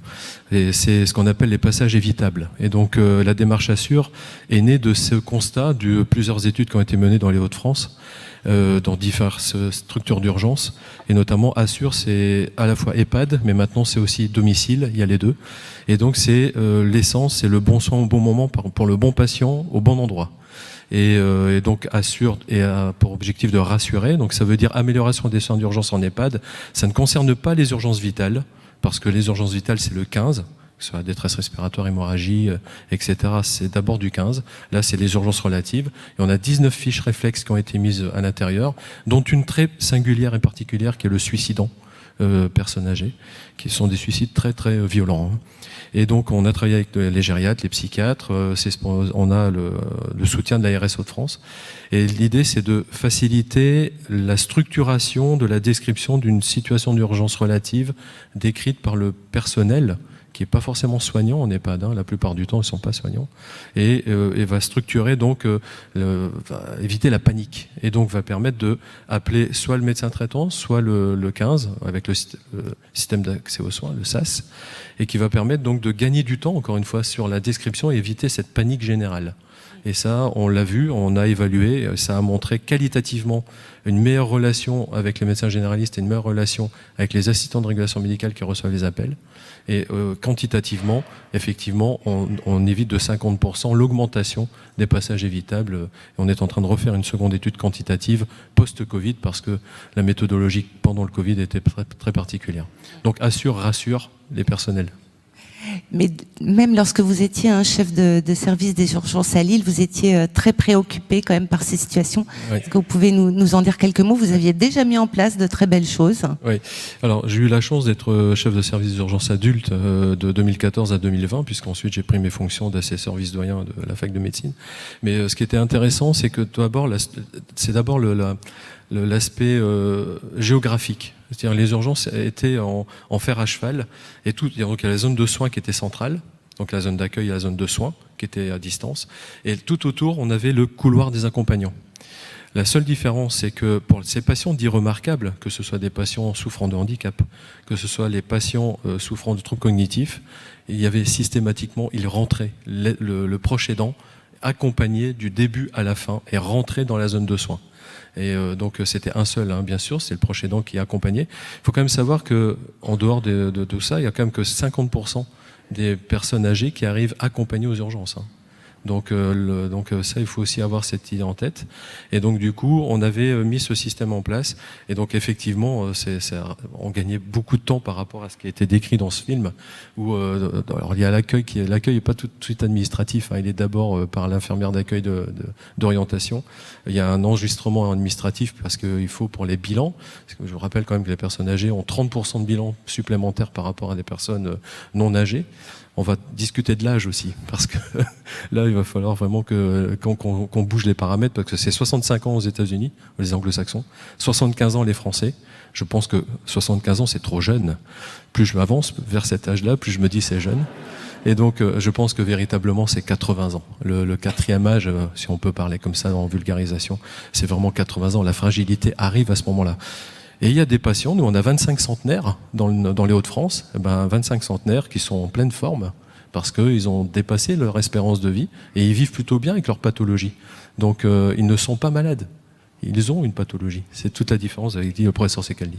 Et c'est ce qu'on appelle les passages évitables. Et donc la démarche Assure est née de ce constat de plusieurs études qui ont été menées dans les Hauts-de-France, dans diverses structures d'urgence, et notamment Assure, c'est à la fois EHPAD, mais maintenant c'est aussi domicile, il y a les deux. Et donc c'est l'essence, c'est le bon soin au bon moment pour le bon patient au bon endroit. Et donc Assure a pour objectif de rassurer, donc ça veut dire amélioration des soins d'urgence en EHPAD. Ça ne concerne pas les urgences vitales, parce que les urgences vitales c'est le 15, que ce soit détresse respiratoire, hémorragie, etc. C'est d'abord du 15. Là, c'est les urgences relatives. Et on a 19 fiches réflexes qui ont été mises à l'intérieur, dont une très singulière et particulière qui est le suicidant, personnes âgées, qui sont des suicides très très violents. Et donc, on a travaillé avec les gériatres, les psychiatres. On a le soutien de l'ARS Hauts-de-France. Et l'idée, c'est de faciliter la structuration de la description d'une situation d'urgence relative décrite par le personnel, qui n'est pas forcément soignant en EHPAD, la plupart du temps ils ne sont pas soignants, et va structurer donc, va éviter la panique, et donc va permettre de appeler soit le médecin traitant, soit le 15, avec le système d'accès aux soins, le SAS, et qui va permettre donc de gagner du temps, encore une fois, sur la description et éviter cette panique générale. Et ça, on l'a vu, on a évalué, ça a montré qualitativement une meilleure relation avec les médecins généralistes et une meilleure relation avec les assistants de régulation médicale qui reçoivent les appels. Et quantitativement, effectivement, on évite de 50% l'augmentation des passages évitables. Et on est en train de refaire une seconde étude quantitative post-Covid parce que la méthodologie pendant le Covid était très, très particulière. Donc Assure, rassure les personnels. Mais même lorsque vous étiez un chef de service des urgences à Lille, vous étiez très préoccupé quand même par ces situations. Oui. Est-ce que vous pouvez nous en dire quelques mots? Vous aviez déjà mis en place de très belles choses. Oui. Alors j'ai eu la chance d'être chef de service des urgences adultes de 2014 à 2020, puisqu'ensuite j'ai pris mes fonctions d'assesseur vice-doyen de la fac de médecine. Mais ce qui était intéressant, c'est que c'est d'abord l'aspect géographique. C'est-à-dire les urgences étaient en fer à cheval, et donc il y a la zone de soins qui était centrale, donc la zone d'accueil et la zone de soins qui était à distance, et tout autour on avait le couloir des accompagnants. La seule différence, c'est que pour ces patients dits remarquables, que ce soit des patients souffrant de handicap, que ce soit les patients souffrant de troubles cognitifs, il y avait systématiquement, ils rentraient, le proche aidant accompagné du début à la fin et rentrait dans la zone de soins. Et donc c'était un seul, bien sûr, c'est le proche aidant qui est accompagné. Il faut quand même savoir qu'en dehors de tout ça, il y a quand même que 50% des personnes âgées qui arrivent accompagnées aux urgences. Donc ça, il faut aussi avoir cette idée en tête. Et donc du coup, on avait mis ce système en place. Et donc effectivement, on gagnait beaucoup de temps par rapport à ce qui a été décrit dans ce film. Où alors il y a l'accueil l'accueil n'est pas tout de suite administratif. Il est d'abord par l'infirmière d'accueil d'orientation. Il y a un enregistrement administratif parce qu'il faut pour les bilans. Parce que je vous rappelle quand même que les personnes âgées ont 30% de bilan supplémentaire par rapport à des personnes non âgées. On va discuter de l'âge aussi, parce que là, il va falloir vraiment qu'on bouge les paramètres, parce que c'est 65 ans aux États-Unis, les anglo-saxons, 75 ans les Français. Je pense que 75 ans, c'est trop jeune. Plus je m'avance vers cet âge-là, plus je me dis c'est jeune. Et donc, je pense que véritablement, c'est 80 ans. Le quatrième âge, si on peut parler comme ça en vulgarisation, c'est vraiment 80 ans. La fragilité arrive à ce moment-là. Et il y a des patients, nous on a 25 centenaires dans les Hauts-de-France, 25 centenaires qui sont en pleine forme parce qu'ils ont dépassé leur espérance de vie et ils vivent plutôt bien avec leur pathologie. Donc ils ne sont pas malades, ils ont une pathologie. C'est toute la différence avec le professeur Secaldi.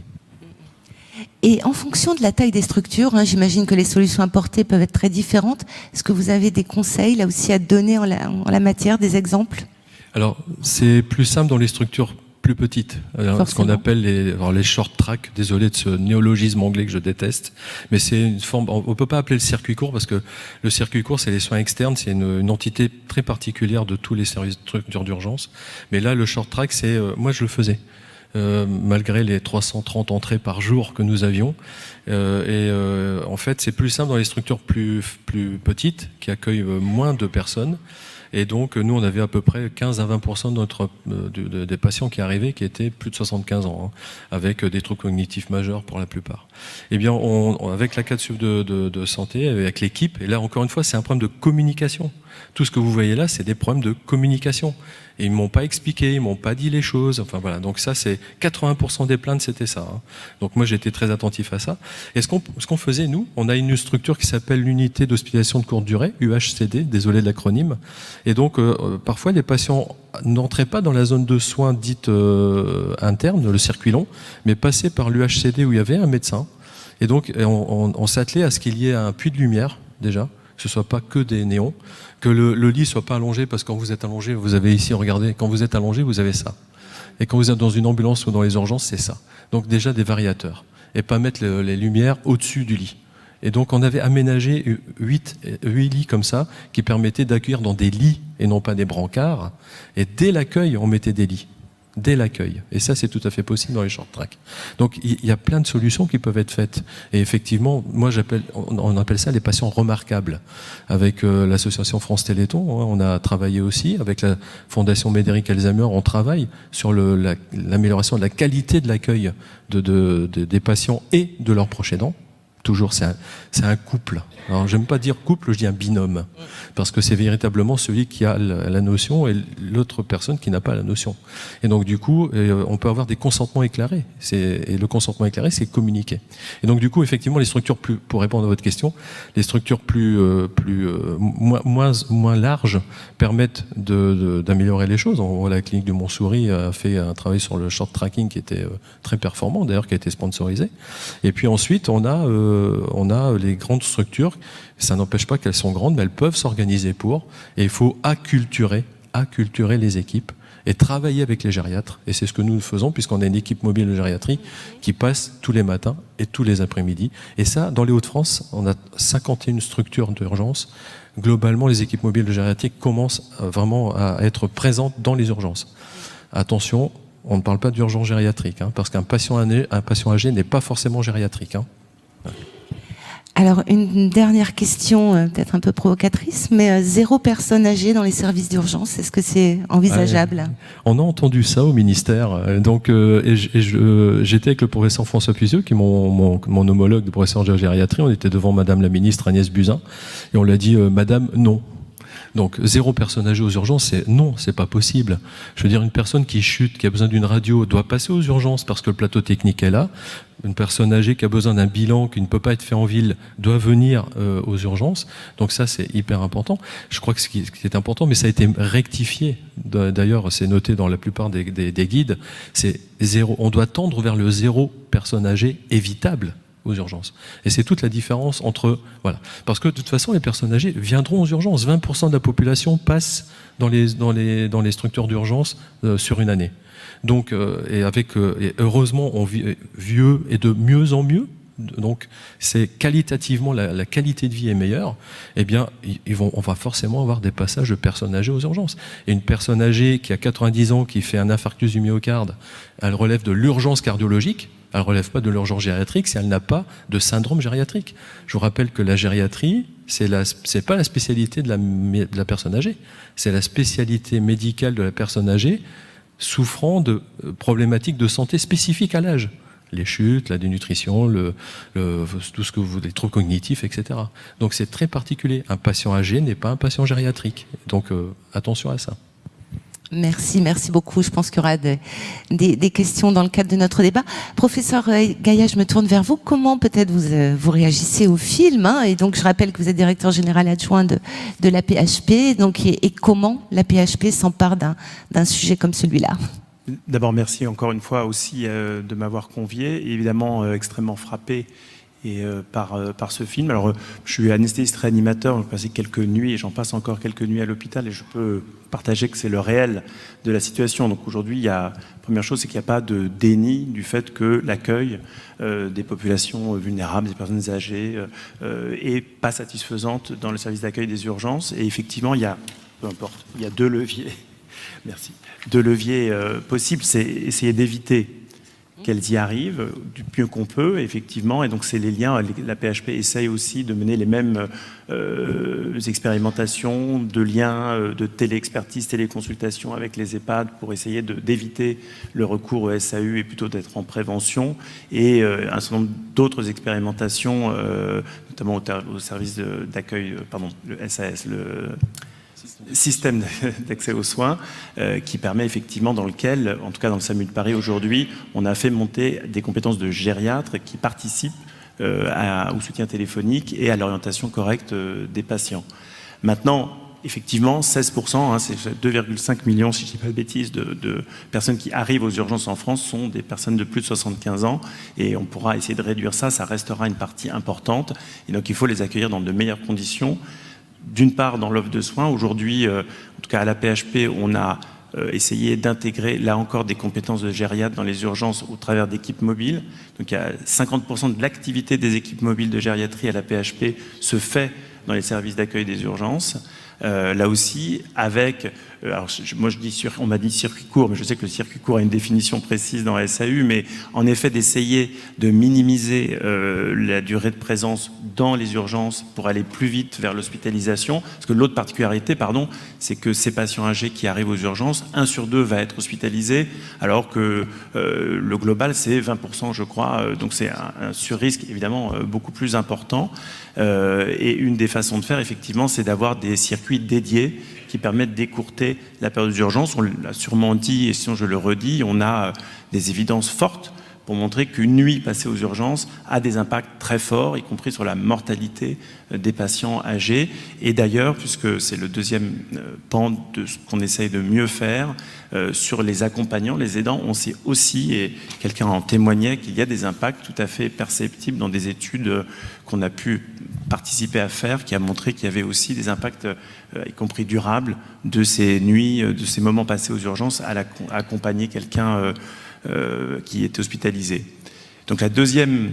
Et en fonction de la taille des structures, j'imagine que les solutions apportées peuvent être très différentes. Est-ce que vous avez des conseils là aussi à donner en la matière, des exemples? Alors, c'est plus simple dans les structures plus petites, ce qu'on appelle les short track. Désolé de ce néologisme anglais que je déteste, mais c'est une forme. On peut pas appeler le circuit court parce que le circuit court, c'est les soins externes, c'est une entité très particulière de tous les services structures d'urgence. Mais là, le short track, c'est moi je le faisais. Malgré les 330 entrées par jour que nous avions. En fait, c'est plus simple dans les structures plus petites, qui accueillent moins de personnes. Et donc, nous, on avait à peu près 15 à 20% des patients qui arrivaient qui étaient plus de 75 ans, avec des troubles cognitifs majeurs pour la plupart. Eh bien, avec la CADSUV de santé, avec l'équipe, et là, encore une fois, c'est un problème de communication. Tout ce que vous voyez là, c'est des problèmes de communication. Et ils m'ont pas expliqué, ils m'ont pas dit les choses. Enfin voilà, donc ça, c'est 80% des plaintes, c'était ça. Donc moi, j'étais très attentif à ça. Et ce qu'on faisait, nous, on a une structure qui s'appelle l'unité d'hospitalisation de courte durée, UHCD, désolé de l'acronyme. Et donc, parfois, les patients n'entraient pas dans la zone de soins dite interne, le circuit long, mais passaient par l'UHCD où il y avait un médecin. Et donc, on s'attelait à ce qu'il y ait un puits de lumière, déjà, que ce soit pas que des néons, que le lit soit pas allongé, parce que quand vous êtes allongé, vous avez ici, regardez, quand vous êtes allongé, vous avez ça. Et quand vous êtes dans une ambulance ou dans les urgences, c'est ça. Donc déjà des variateurs. Et pas mettre les lumières au-dessus du lit. Et donc on avait aménagé 8 lits comme ça, qui permettaient d'accueillir dans des lits et non pas des brancards. Et dès l'accueil, on mettait des lits. Dès l'accueil. Et ça, c'est tout à fait possible dans les short tracks. Donc, il y a plein de solutions qui peuvent être faites. Et effectivement, moi, on appelle ça les patients remarquables. Avec l'association France Téléthon, on a travaillé aussi. Avec la Fondation Médéric Alzheimer, on travaille sur l'amélioration de la qualité de l'accueil des patients et de leurs proches aidants. Toujours, c'est un couple. Alors, j'aime pas dire couple, je dis un binôme. Parce que c'est véritablement celui qui a la notion et l'autre personne qui n'a pas la notion. Et donc, du coup, on peut avoir des consentements éclairés. Et le consentement éclairé, c'est communiquer. Et donc, du coup, effectivement, les structures pour répondre à votre question, les structures moins larges permettent d'améliorer les choses. La clinique du Montsouris a fait un travail sur le short tracking qui était très performant, d'ailleurs, qui a été sponsorisé. Et puis ensuite, on a les grandes structures. Ça n'empêche pas qu'elles sont grandes, mais elles peuvent s'organiser pour. Et il faut acculturer les équipes et travailler avec les gériatres. Et c'est ce que nous faisons, puisqu'on a une équipe mobile de gériatrie qui passe tous les matins et tous les après-midi. Et ça, dans les Hauts-de-France, on a 51 structures d'urgence. Globalement, les équipes mobiles de gériatrie commencent vraiment à être présentes dans les urgences. Attention, on ne parle pas d'urgence gériatrique, parce qu'un patient âgé n'est pas forcément gériatrique. Alors, une dernière question, peut-être un peu provocatrice, mais 0 personne âgée dans les services d'urgence, est-ce que c'est envisageable? On a entendu ça au ministère. Donc, j'étais avec le professeur François Puisieux, qui est mon homologue de professeur de gériatrie. On était devant Madame la ministre Agnès Buzyn, et on l'a dit, Madame, non. Donc 0 personne âgée aux urgences, non, c'est pas possible. Je veux dire, une personne qui chute, qui a besoin d'une radio, doit passer aux urgences parce que le plateau technique est là. Une personne âgée qui a besoin d'un bilan qui ne peut pas être fait en ville doit venir aux urgences. Donc ça, c'est hyper important. Je crois que ce qui est important, mais ça a été rectifié. D'ailleurs, c'est noté dans la plupart des guides. C'est 0. On doit tendre vers le 0 personne âgée évitable aux urgences. Et c'est toute la différence entre... Voilà. Parce que de toute façon, les personnes âgées viendront aux urgences. 20% de la population passe dans les structures d'urgence sur une année. Donc, et heureusement, on vit vieux et de mieux en mieux. Donc, c'est qualitativement, la qualité de vie est meilleure. Eh bien, on va forcément avoir des passages de personnes âgées aux urgences. Et une personne âgée qui a 90 ans, qui fait un infarctus du myocarde, elle relève de l'urgence cardiologique. Elle ne relève pas de l'urgence gériatrique si elle n'a pas de syndrome gériatrique. Je vous rappelle que la gériatrie, c'est pas la spécialité de la personne âgée, c'est la spécialité médicale de la personne âgée souffrant de problématiques de santé spécifiques à l'âge. Les chutes, la dénutrition, tout ce que les troubles cognitifs, etc. Donc c'est très particulier. Un patient âgé n'est pas un patient gériatrique. Donc attention à ça. Merci beaucoup. Je pense qu'il y aura des questions dans le cadre de notre débat. Professeur Gaïa, je me tourne vers vous. Comment peut-être vous réagissez au film, et donc je rappelle que vous êtes directeur général adjoint de l'AP-HP, donc et comment l'AP-HP s'empare d'un sujet comme celui-là? D'abord, merci encore une fois aussi de m'avoir convié. Et évidemment, extrêmement frappé par ce film. Alors, je suis anesthésiste réanimateur, j'ai passé quelques nuits et j'en passe encore quelques nuits à l'hôpital et je peux partager que c'est le réel de la situation. Donc aujourd'hui, la première chose, c'est qu'il n'y a pas de déni du fait que l'accueil des populations vulnérables, des personnes âgées, est pas satisfaisante dans le service d'accueil des urgences. Et effectivement, il y a deux leviers. Merci. Deux leviers possibles, c'est essayer d'éviter qu'elles y arrivent du mieux qu'on peut, effectivement, et donc c'est les liens. La PHP essaye aussi de mener les mêmes expérimentations de liens, de téléexpertise, téléconsultation avec les EHPAD pour essayer d'éviter le recours au SAU et plutôt d'être en prévention, et un certain nombre d'autres expérimentations, notamment au service d'accueil, le SAS, le système d'accès aux soins, qui permet effectivement, dans lequel, en tout cas dans le SAMU de Paris aujourd'hui, on a fait monter des compétences de gériatres qui participent au soutien téléphonique et à l'orientation correcte des patients. Maintenant, effectivement, 16%, c'est 2,5 millions, si je ne dis pas de bêtises, de personnes qui arrivent aux urgences en France sont des personnes de plus de 75 ans, et on pourra essayer de réduire ça, ça restera une partie importante, et donc il faut les accueillir dans de meilleures conditions. D'une part, dans l'offre de soins, aujourd'hui, en tout cas à la PHP, on a essayé d'intégrer, là encore, des compétences de gériatre dans les urgences au travers d'équipes mobiles. Donc il y a 50% de l'activité des équipes mobiles de gériatrie à la PHP se fait dans les services d'accueil des urgences. Là aussi, avec, alors moi je dis, on m'a dit circuit court, mais je sais que le circuit court a une définition précise dans la SAU, mais en effet d'essayer de minimiser la durée de présence dans les urgences pour aller plus vite vers l'hospitalisation. Parce que l'autre particularité, c'est que ces patients âgés qui arrivent aux urgences, 1 sur 2 va être hospitalisé, alors que le global c'est 20%, je crois, donc c'est un surrisque évidemment beaucoup plus important. Et une des façons de faire, effectivement, c'est d'avoir des circuits dédiés qui permettent d'écourter la période d'urgence. On l'a sûrement dit, et sinon je le redis, on a des évidences fortes pour montrer qu'une nuit passée aux urgences a des impacts très forts, y compris sur la mortalité des patients âgés. Et d'ailleurs, puisque c'est le deuxième pan de ce qu'on essaye de mieux faire, sur les accompagnants, les aidants, on sait aussi, et quelqu'un en témoignait, qu'il y a des impacts tout à fait perceptibles dans des études qu'on a pu participer à faire, qui a montré qu'il y avait aussi des impacts, y compris durables, de ces nuits, de ces moments passés aux urgences à accompagner quelqu'un qui était hospitalisé. Donc la deuxième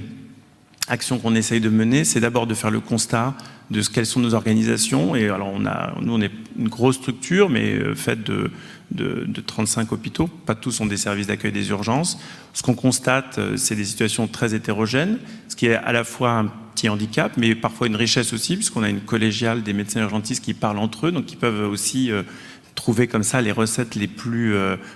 action qu'on essaye de mener, c'est d'abord de faire le constat de quelles sont nos organisations. Et alors nous on est une grosse structure, mais faite de 35 hôpitaux. Pas tous ont des services d'accueil des urgences. Ce qu'on constate, c'est des situations très hétérogènes, ce qui est à la fois un petit handicap, mais parfois une richesse aussi, puisqu'on a une collégiale des médecins urgentistes qui parlent entre eux, donc qui peuvent aussi trouver comme ça les recettes les plus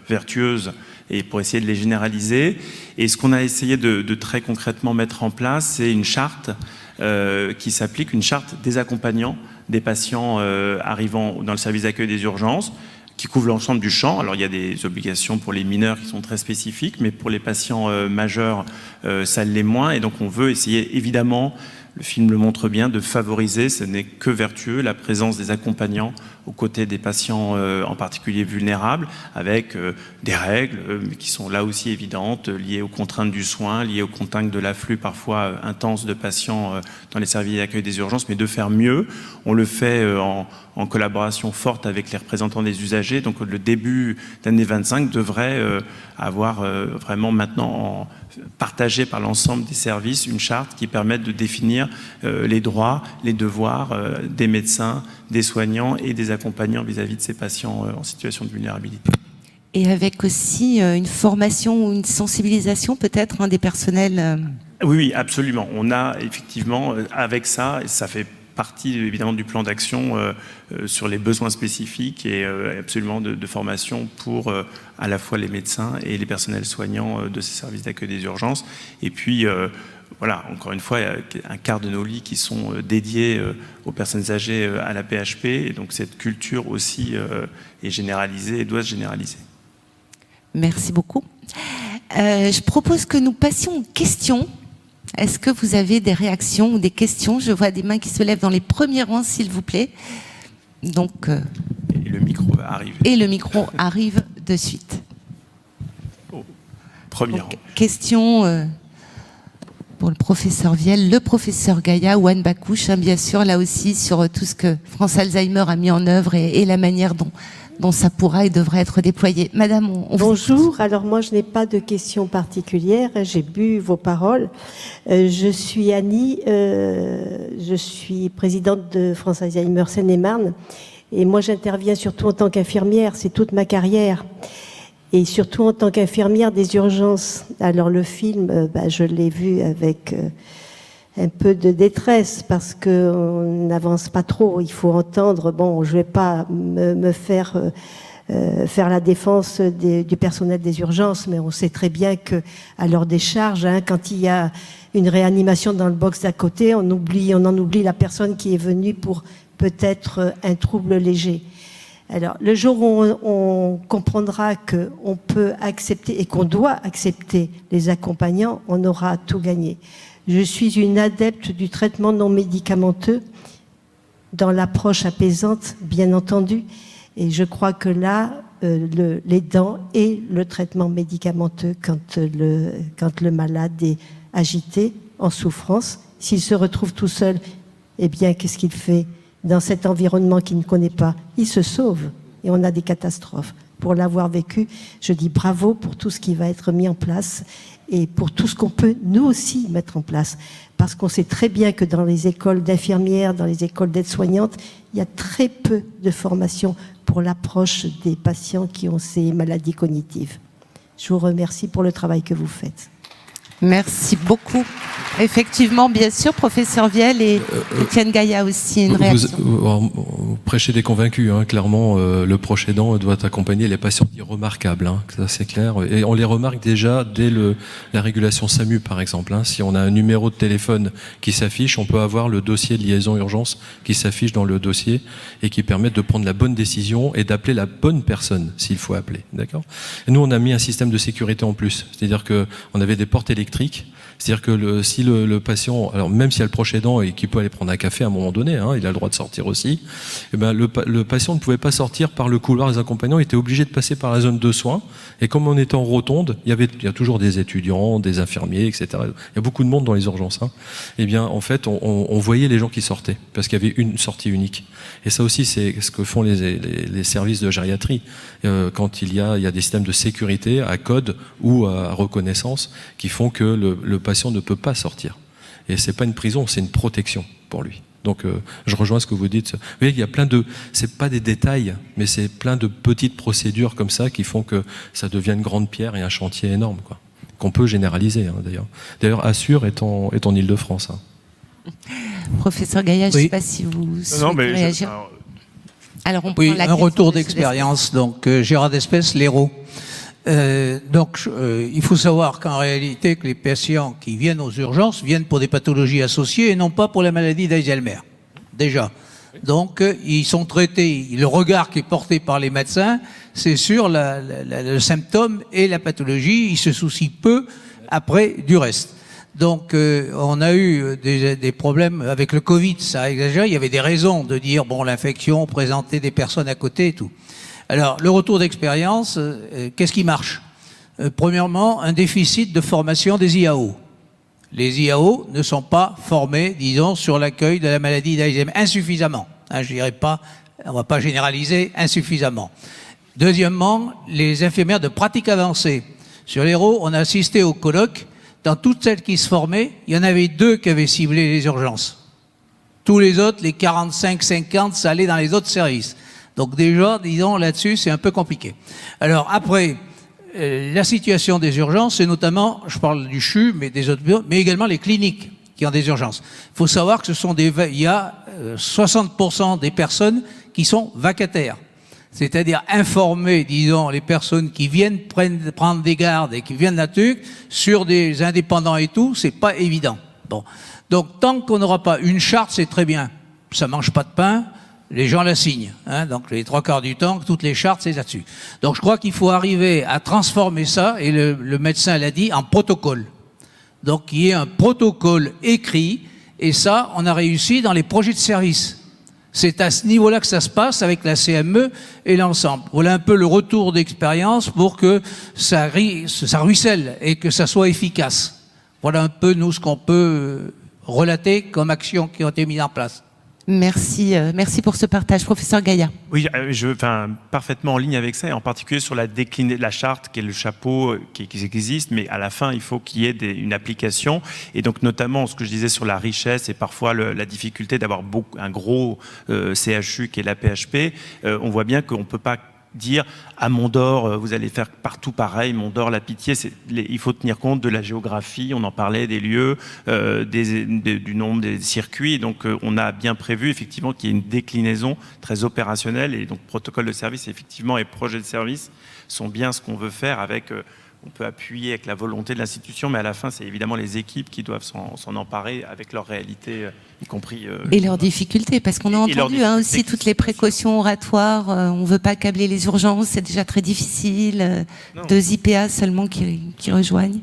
vertueuses et pour essayer de les généraliser. Et ce qu'on a essayé de très concrètement mettre en place, c'est une charte qui s'applique, une charte des accompagnants des patients arrivant dans le service d'accueil des urgences, qui couvre l'ensemble du champ. Alors il y a des obligations pour les mineurs qui sont très spécifiques, mais pour les patients majeurs, ça l'est moins. Et donc on veut essayer, évidemment, le film le montre bien, de favoriser, ce n'est que vertueux, la présence des accompagnants aux côtés des patients en particulier vulnérables, avec des règles qui sont là aussi évidentes, liées aux contraintes du soin, liées aux contraintes de l'afflux parfois intense de patients dans les services d'accueil des urgences, mais de faire mieux. On le fait en collaboration forte avec les représentants des usagers. Donc le début d'année 25 devrait avoir vraiment maintenant partagé par l'ensemble des services une charte qui permette de définir les droits, les devoirs des médecins, des soignants et des accompagnants vis-à-vis de ces patients en situation de vulnérabilité. Et avec aussi une formation ou une sensibilisation peut-être des personnels Oui, absolument. On a effectivement, avec ça, et ça fait partie évidemment du plan d'action sur les besoins spécifiques et absolument de formation pour à la fois les médecins et les personnels soignants de ces services d'accueil des urgences. Et puis, voilà, encore une fois, il y a un quart de nos lits qui sont dédiés aux personnes âgées à la PHP. Et donc cette culture aussi est généralisée et doit se généraliser. Merci beaucoup. Je propose que nous passions aux questions. Est-ce que vous avez des réactions ou des questions? Je vois des mains qui se lèvent dans les premiers rangs, s'il vous plaît. Donc, et le micro va arriver. Et le micro arrive de suite. Premier rang. Question pour le professeur Viel, le professeur Gaïa ou Anne Bacouche, bien sûr, là aussi, sur tout ce que France Alzheimer a mis en œuvre et la manière dont ça pourra et devrait être déployé. Madame, bonjour. Alors moi, je n'ai pas de questions particulières. J'ai bu vos paroles. Je suis Annie. Je suis présidente de France Alzheimer Seine-et-Marne. Et moi, j'interviens surtout en tant qu'infirmière. C'est toute ma carrière. Et surtout en tant qu'infirmière des urgences. Alors le film, je l'ai vu avec un peu de détresse parce qu'on n'avance pas trop. Il faut entendre. Bon, je vais pas me faire la défense du personnel des urgences, mais on sait très bien que à leur décharge, quand il y a une réanimation dans le box d'à côté, on en oublie la personne qui est venue pour peut-être un trouble léger. Alors, le jour où on comprendra qu'on peut accepter et qu'on doit accepter les accompagnants, on aura tout gagné. Je suis une adepte du traitement non médicamenteux dans l'approche apaisante, bien entendu. Et je crois que là, l'aidant et le traitement médicamenteux quand le malade est agité, en souffrance, s'il se retrouve tout seul, eh bien, qu'est-ce qu'il fait dans cet environnement qu'il ne connaît pas? Il se sauve et on a des catastrophes. Pour l'avoir vécu, je dis bravo pour tout ce qui va être mis en place et pour tout ce qu'on peut nous aussi mettre en place. Parce qu'on sait très bien que dans les écoles d'infirmières, dans les écoles d'aides-soignantes, il y a très peu de formation pour l'approche des patients qui ont ces maladies cognitives. Je vous remercie pour le travail que vous faites. Merci beaucoup. Effectivement, bien sûr, professeur Viel et Étienne Gaïa aussi, une réaction. Vous prêchez des convaincus, clairement, le proche aidant doit accompagner les patients dits remarquables, ça c'est clair. Et on les remarque déjà dès la régulation SAMU, par exemple. Si on a un numéro de téléphone qui s'affiche, on peut avoir le dossier de liaison urgence qui s'affiche dans le dossier et qui permet de prendre la bonne décision et d'appeler la bonne personne s'il faut appeler. D'accord ? Et nous, on a mis un système de sécurité en plus. C'est-à-dire qu'on avait des portes électriques. C'est-à-dire que si le patient, alors même s'il y a le proche aidant et qu'il peut aller prendre un café à un moment donné, il a le droit de sortir aussi, et ben le patient ne pouvait pas sortir par le couloir des accompagnants, il était obligé de passer par la zone de soins. Et comme on était en rotonde, il y a toujours des étudiants, des infirmiers, etc. Il y a beaucoup de monde dans les urgences. Et bien, en fait, on voyait les gens qui sortaient parce qu'il y avait une sortie unique. Et ça aussi, c'est ce que font les services de gériatrie quand il y a des systèmes de sécurité à code ou à reconnaissance qui font que le patient ne peut pas sortir. Et c'est pas une prison, c'est une protection pour lui. Donc je rejoins ce que vous dites. Vous voyez, il y a plein c'est pas des détails, mais c'est plein de petites procédures comme ça qui font que ça devient une grande pierre et un chantier énorme, quoi, qu'on peut généraliser, d'ailleurs. D'ailleurs, Assure est en Ile-de-France. Professeur Gaïa, je ne sais pas si vous souhaitez réagir. Alors, un retour d'expérience. Donc, Gérard Despès, l'Hérault. Il faut savoir qu'en réalité, que les patients qui viennent aux urgences viennent pour des pathologies associées et non pas pour la maladie d'Alzheimer. Déjà. Donc, ils sont traités. Le regard qui est porté par les médecins, c'est sur le symptôme et la pathologie. Ils se soucient peu après du reste. Donc, on a eu des problèmes avec le Covid, ça a exagéré. Il y avait des raisons de dire, bon, l'infection, présenter des personnes à côté et tout. Alors, le retour d'expérience, qu'est-ce qui marche? Premièrement, un déficit de formation des IAO. Les IAO ne sont pas formés, disons, sur l'accueil de la maladie d'Alzheimer. Insuffisamment. Je dirais pas, on va pas généraliser, insuffisamment. Deuxièmement, les infirmières de pratique avancée. Sur l'Hérault, on a assisté au colloque. Dans toutes celles qui se formaient, il y en avait 2 qui avaient ciblé les urgences. Tous les autres, les 45, 50, ça allait dans les autres services. Donc déjà, disons, là-dessus, c'est un peu compliqué. Alors après, la situation des urgences, c'est notamment, je parle du CHU, mais des autres, mais également les cliniques qui ont des urgences. Il faut savoir que il y a 60% des personnes qui sont vacataires. C'est-à-dire informer, disons, les personnes qui viennent prendre des gardes et qui viennent là-dessus, sur des indépendants et tout, c'est pas évident. Bon. Donc, tant qu'on n'aura pas une charte, c'est très bien. Ça mange pas de pain, les gens la signent. Donc, les 3/4 du temps, toutes les chartes, c'est là-dessus. Donc, je crois qu'il faut arriver à transformer ça, et le médecin l'a dit, en protocole. Donc, il y ait un protocole écrit, et ça, on a réussi dans les projets de service. C'est à ce niveau-là que ça se passe avec la CME et l'ensemble. Voilà un peu le retour d'expérience pour que ça ruisselle et que ça soit efficace. Voilà un peu, nous, ce qu'on peut relater comme actions qui ont été mises en place. Merci, merci pour ce partage. Professeur Gaïa. Oui, parfaitement en ligne avec ça, et en particulier sur la charte, qui est le chapeau qui existe, mais à la fin, il faut qu'il y ait une application. Et donc, notamment, ce que je disais sur la richesse et parfois la difficulté d'avoir un gros CHU qui est la PHP, on voit bien qu'on ne peut pas dire à Mont-d'Or, vous allez faire partout pareil, Mont-d'Or, la Pitié, il faut tenir compte de la géographie, on en parlait, des lieux, du nombre des circuits. Donc on a bien prévu effectivement qu'il y ait une déclinaison très opérationnelle, et donc protocole de service effectivement et projet de service sont bien ce qu'on veut faire avec... on peut appuyer avec la volonté de l'institution, mais à la fin, c'est évidemment les équipes qui doivent s'en emparer avec leur réalité, y compris... et leurs difficultés, parce qu'on a entendu aussi toutes les précautions oratoires. On ne veut pas accabler les urgences, c'est déjà très difficile. 2 IPA seulement qui rejoignent.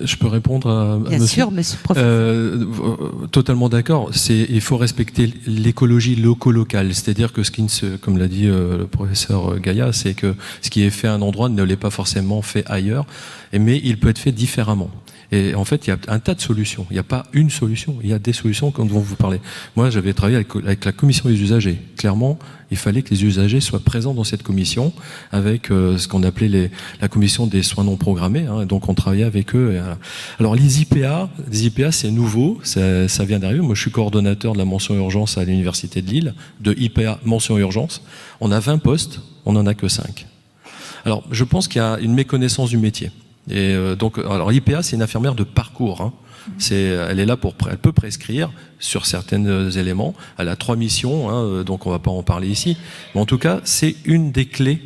Je peux répondre à Bien monsieur. sûr, monsieur le professeur. Totalement d'accord. Il faut respecter l'écologie loco-locale. C'est-à-dire que comme l'a dit le professeur Gaïa, c'est que ce qui est fait à un endroit ne l'est pas forcément fait ailleurs, mais il peut être fait différemment. Et en fait, il y a un tas de solutions. Il n'y a pas une solution, il y a des solutions dont vous parlez. Moi, j'avais travaillé avec la commission des usagers. Clairement, il fallait que les usagers soient présents dans cette commission avec ce qu'on appelait la commission des soins non programmés. Donc, on travaillait avec eux. Alors, les IPA, c'est nouveau, ça vient d'arriver. Moi, je suis coordonnateur de la mention urgence à l'Université de Lille, de IPA mention urgence. On a 20 postes, on n'en a que 5. Alors, je pense qu'il y a une méconnaissance du métier. Et donc, alors l'IPA, c'est une infirmière de parcours. Elle est là elle peut prescrire sur certains éléments. Elle a 3 missions, donc on va pas en parler ici. Mais en tout cas, c'est une des clés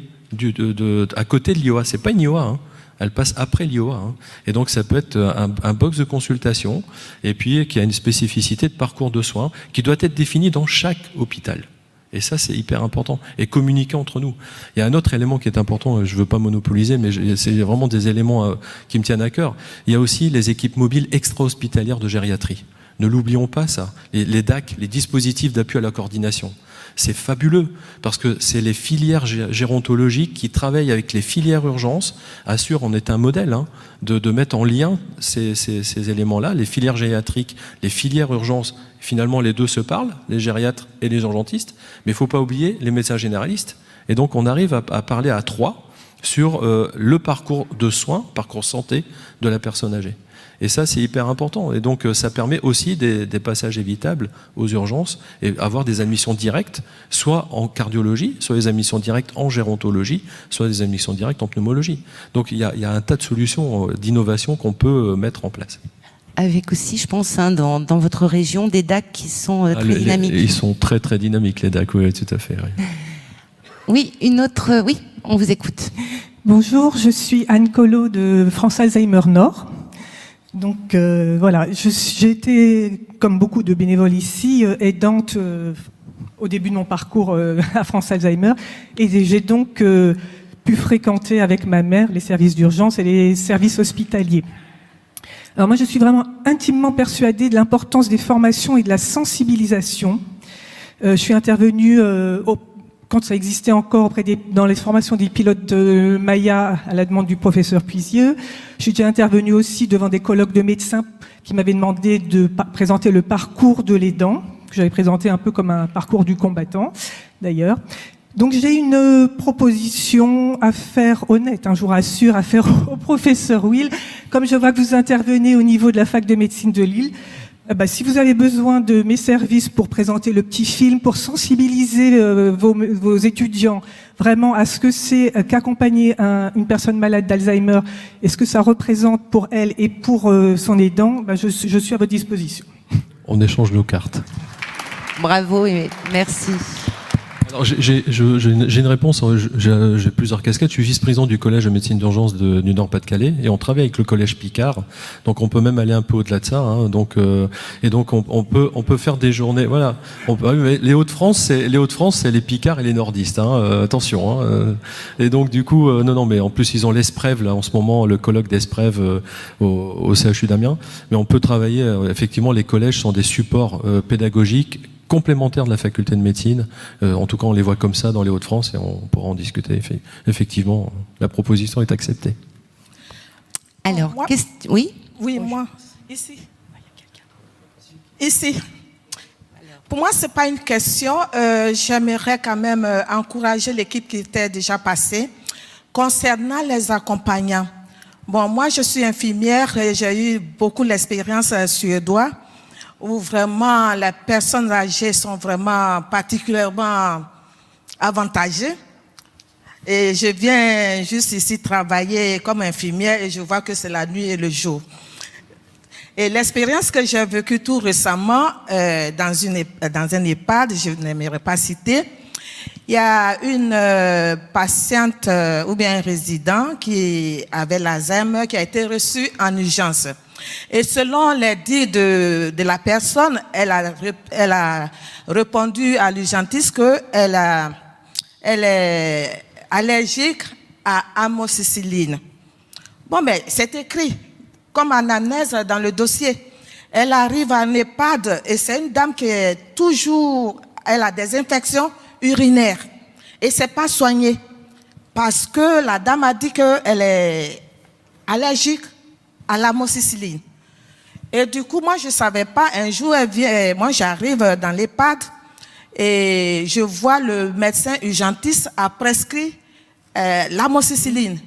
à côté de l'IOA. C'est pas une IOA. Elle passe après l'IOA. Et donc, ça peut être un box de consultation, et puis qui a une spécificité de parcours de soins qui doit être définie dans chaque hôpital. Et ça, c'est hyper important. Et communiquer entre nous. Il y a un autre élément qui est important, je ne veux pas monopoliser, mais c'est vraiment des éléments qui me tiennent à cœur. Il y a aussi les équipes mobiles extra-hospitalières de gériatrie. Ne l'oublions pas, ça. Les DAC, les dispositifs d'appui à la coordination. C'est fabuleux, parce que c'est les filières gérontologiques qui travaillent avec les filières urgences, assurent, on est un modèle, de mettre en lien ces éléments-là, les filières gériatriques, les filières urgences. Finalement, les deux se parlent, les gériatres et les urgentistes, mais il ne faut pas oublier les médecins généralistes. Et donc, on arrive à parler à 3 sur le parcours de soins, parcours santé de la personne âgée. Et ça, c'est hyper important. Et donc, ça permet aussi des passages évitables aux urgences et avoir des admissions directes, soit en cardiologie, soit des admissions directes en gérontologie, soit des admissions directes en pneumologie. Donc, il y a un tas de solutions d'innovation qu'on peut mettre en place. Avec aussi, je pense, dans votre région, des DAC qui sont très dynamiques. Ils sont très, très dynamiques, les DAC, oui, tout à fait. Oui, oui, une autre... oui, on vous écoute. Bonjour, je suis Anne Collot de France Alzheimer Nord. Donc voilà, j'ai été, comme beaucoup de bénévoles ici, aidante au début de mon parcours à France Alzheimer, et j'ai donc pu fréquenter avec ma mère les services d'urgence et les services hospitaliers. Alors moi, je suis vraiment intimement persuadée de l'importance des formations et de la sensibilisation. Je suis intervenue quand ça existait encore dans les formations des pilotes de Maya à la demande du professeur Puisieux. Je suis déjà intervenue aussi devant des colloques de médecins qui m'avaient demandé de présenter le parcours de l'aidant, que j'avais présenté un peu comme un parcours du combattant, d'ailleurs. Donc j'ai une proposition à faire honnête, je vous rassure, à faire au professeur Will. Comme je vois que vous intervenez au niveau de la fac de médecine de Lille, si vous avez besoin de mes services pour présenter le petit film, pour sensibiliser vos étudiants vraiment à ce que c'est qu'accompagner une personne malade d'Alzheimer et ce que ça représente pour elle et pour son aidant, je suis à votre disposition. On échange nos cartes. Bravo et merci. Alors, j'ai une réponse. J'ai plusieurs casquettes. Je suis vice-président du collège de médecine d'urgence du Nord-Pas-de-Calais et on travaille avec le collège Picard. Donc on peut même aller un peu au-delà de ça. Et donc on peut faire des journées. Voilà. Les Hauts-de-France, c'est les Picards et les Nordistes. Attention. Et donc du coup, non, mais en plus ils ont l'ESPREV là en ce moment, le colloque d'ESPREV au CHU d'Amiens. Mais on peut travailler. Effectivement, les collèges sont des supports pédagogiques complémentaires de la faculté de médecine. En tout cas, on les voit comme ça dans les Hauts-de-France et on pourra en discuter. Effectivement, la proposition est acceptée. Alors, moi, oui. Oui, moi, ici. Ici. Pour moi, ce n'est pas une question. J'aimerais quand même encourager l'équipe qui était déjà passée. Concernant les accompagnants, bon, moi, je suis infirmière et j'ai eu beaucoup d'expérience suédoise où vraiment les personnes âgées sont vraiment particulièrement avantagées. Et je viens juste ici travailler comme infirmière et je vois que c'est la nuit et le jour. Et l'expérience que j'ai vécue tout récemment dans un EHPAD, je n'aimerais pas citer, il y a une patiente ou bien un résident qui avait l'Alzheimer qui a été reçu en urgence. Et selon les dires de la personne, elle a répondu à l'urgentiste qu'elle est allergique à amoxicilline. Bon, mais c'est écrit comme anamnèse dans le dossier. Elle arrive en EHPAD et c'est une dame qui est toujours, elle a des infections urinaires et c'est pas soigné parce que la dame a dit qu'elle est allergique à l'amoxicilline. Et du coup, moi, je ne savais pas. Un jour, elle vient, moi, j'arrive dans l'EHPAD et je vois le médecin urgentiste a prescrit l'amoxicilline.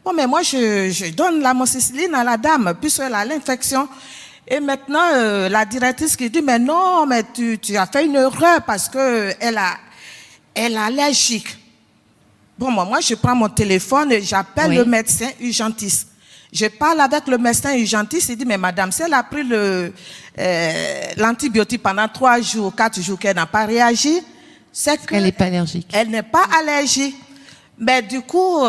Bon, mais moi, je donne l'amoxicilline à la dame puisqu'elle a l'infection. Et maintenant, la directrice qui dit, mais non, mais tu as fait une erreur parce qu'elle est allergique. Bon, moi, je prends mon téléphone et j'appelle le médecin urgentiste. Je parle avec le médecin urgentiste, il dit, mais madame, si elle a pris l'antibiotique pendant 3 jours, 4 jours, qu'elle n'a pas réagi, c'est qu'elle n'est pas allergique. Elle n'est pas allergique. Mais du coup,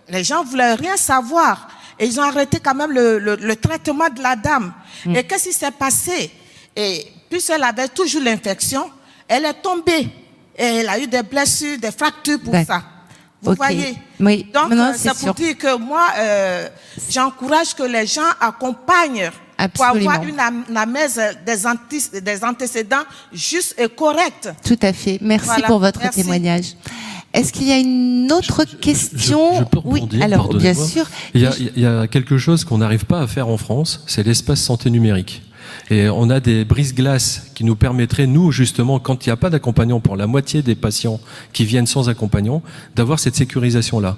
les gens ne voulaient rien savoir. Et ils ont arrêté quand même le traitement de la dame. Et qu'est-ce qui s'est passé? Et puisqu'elle avait toujours l'infection, elle est tombée. Et elle a eu des blessures, des fractures pour ça. Vous voyez? Oui. Donc, c'est pour dire que moi, j'encourage que les gens accompagnent pour avoir une anamnèse des antécédents juste et correcte. Tout à fait. Merci pour votre témoignage. Est-ce qu'il y a une autre question? Je peux rebondir, oui, alors bien sûr. Il y a quelque chose qu'on n'arrive pas à faire en France, c'est l'espace santé numérique. Et on a des brises-glaces qui nous permettraient, nous, justement, quand il n'y a pas d'accompagnant pour la moitié des patients qui viennent sans accompagnant, d'avoir cette sécurisation-là.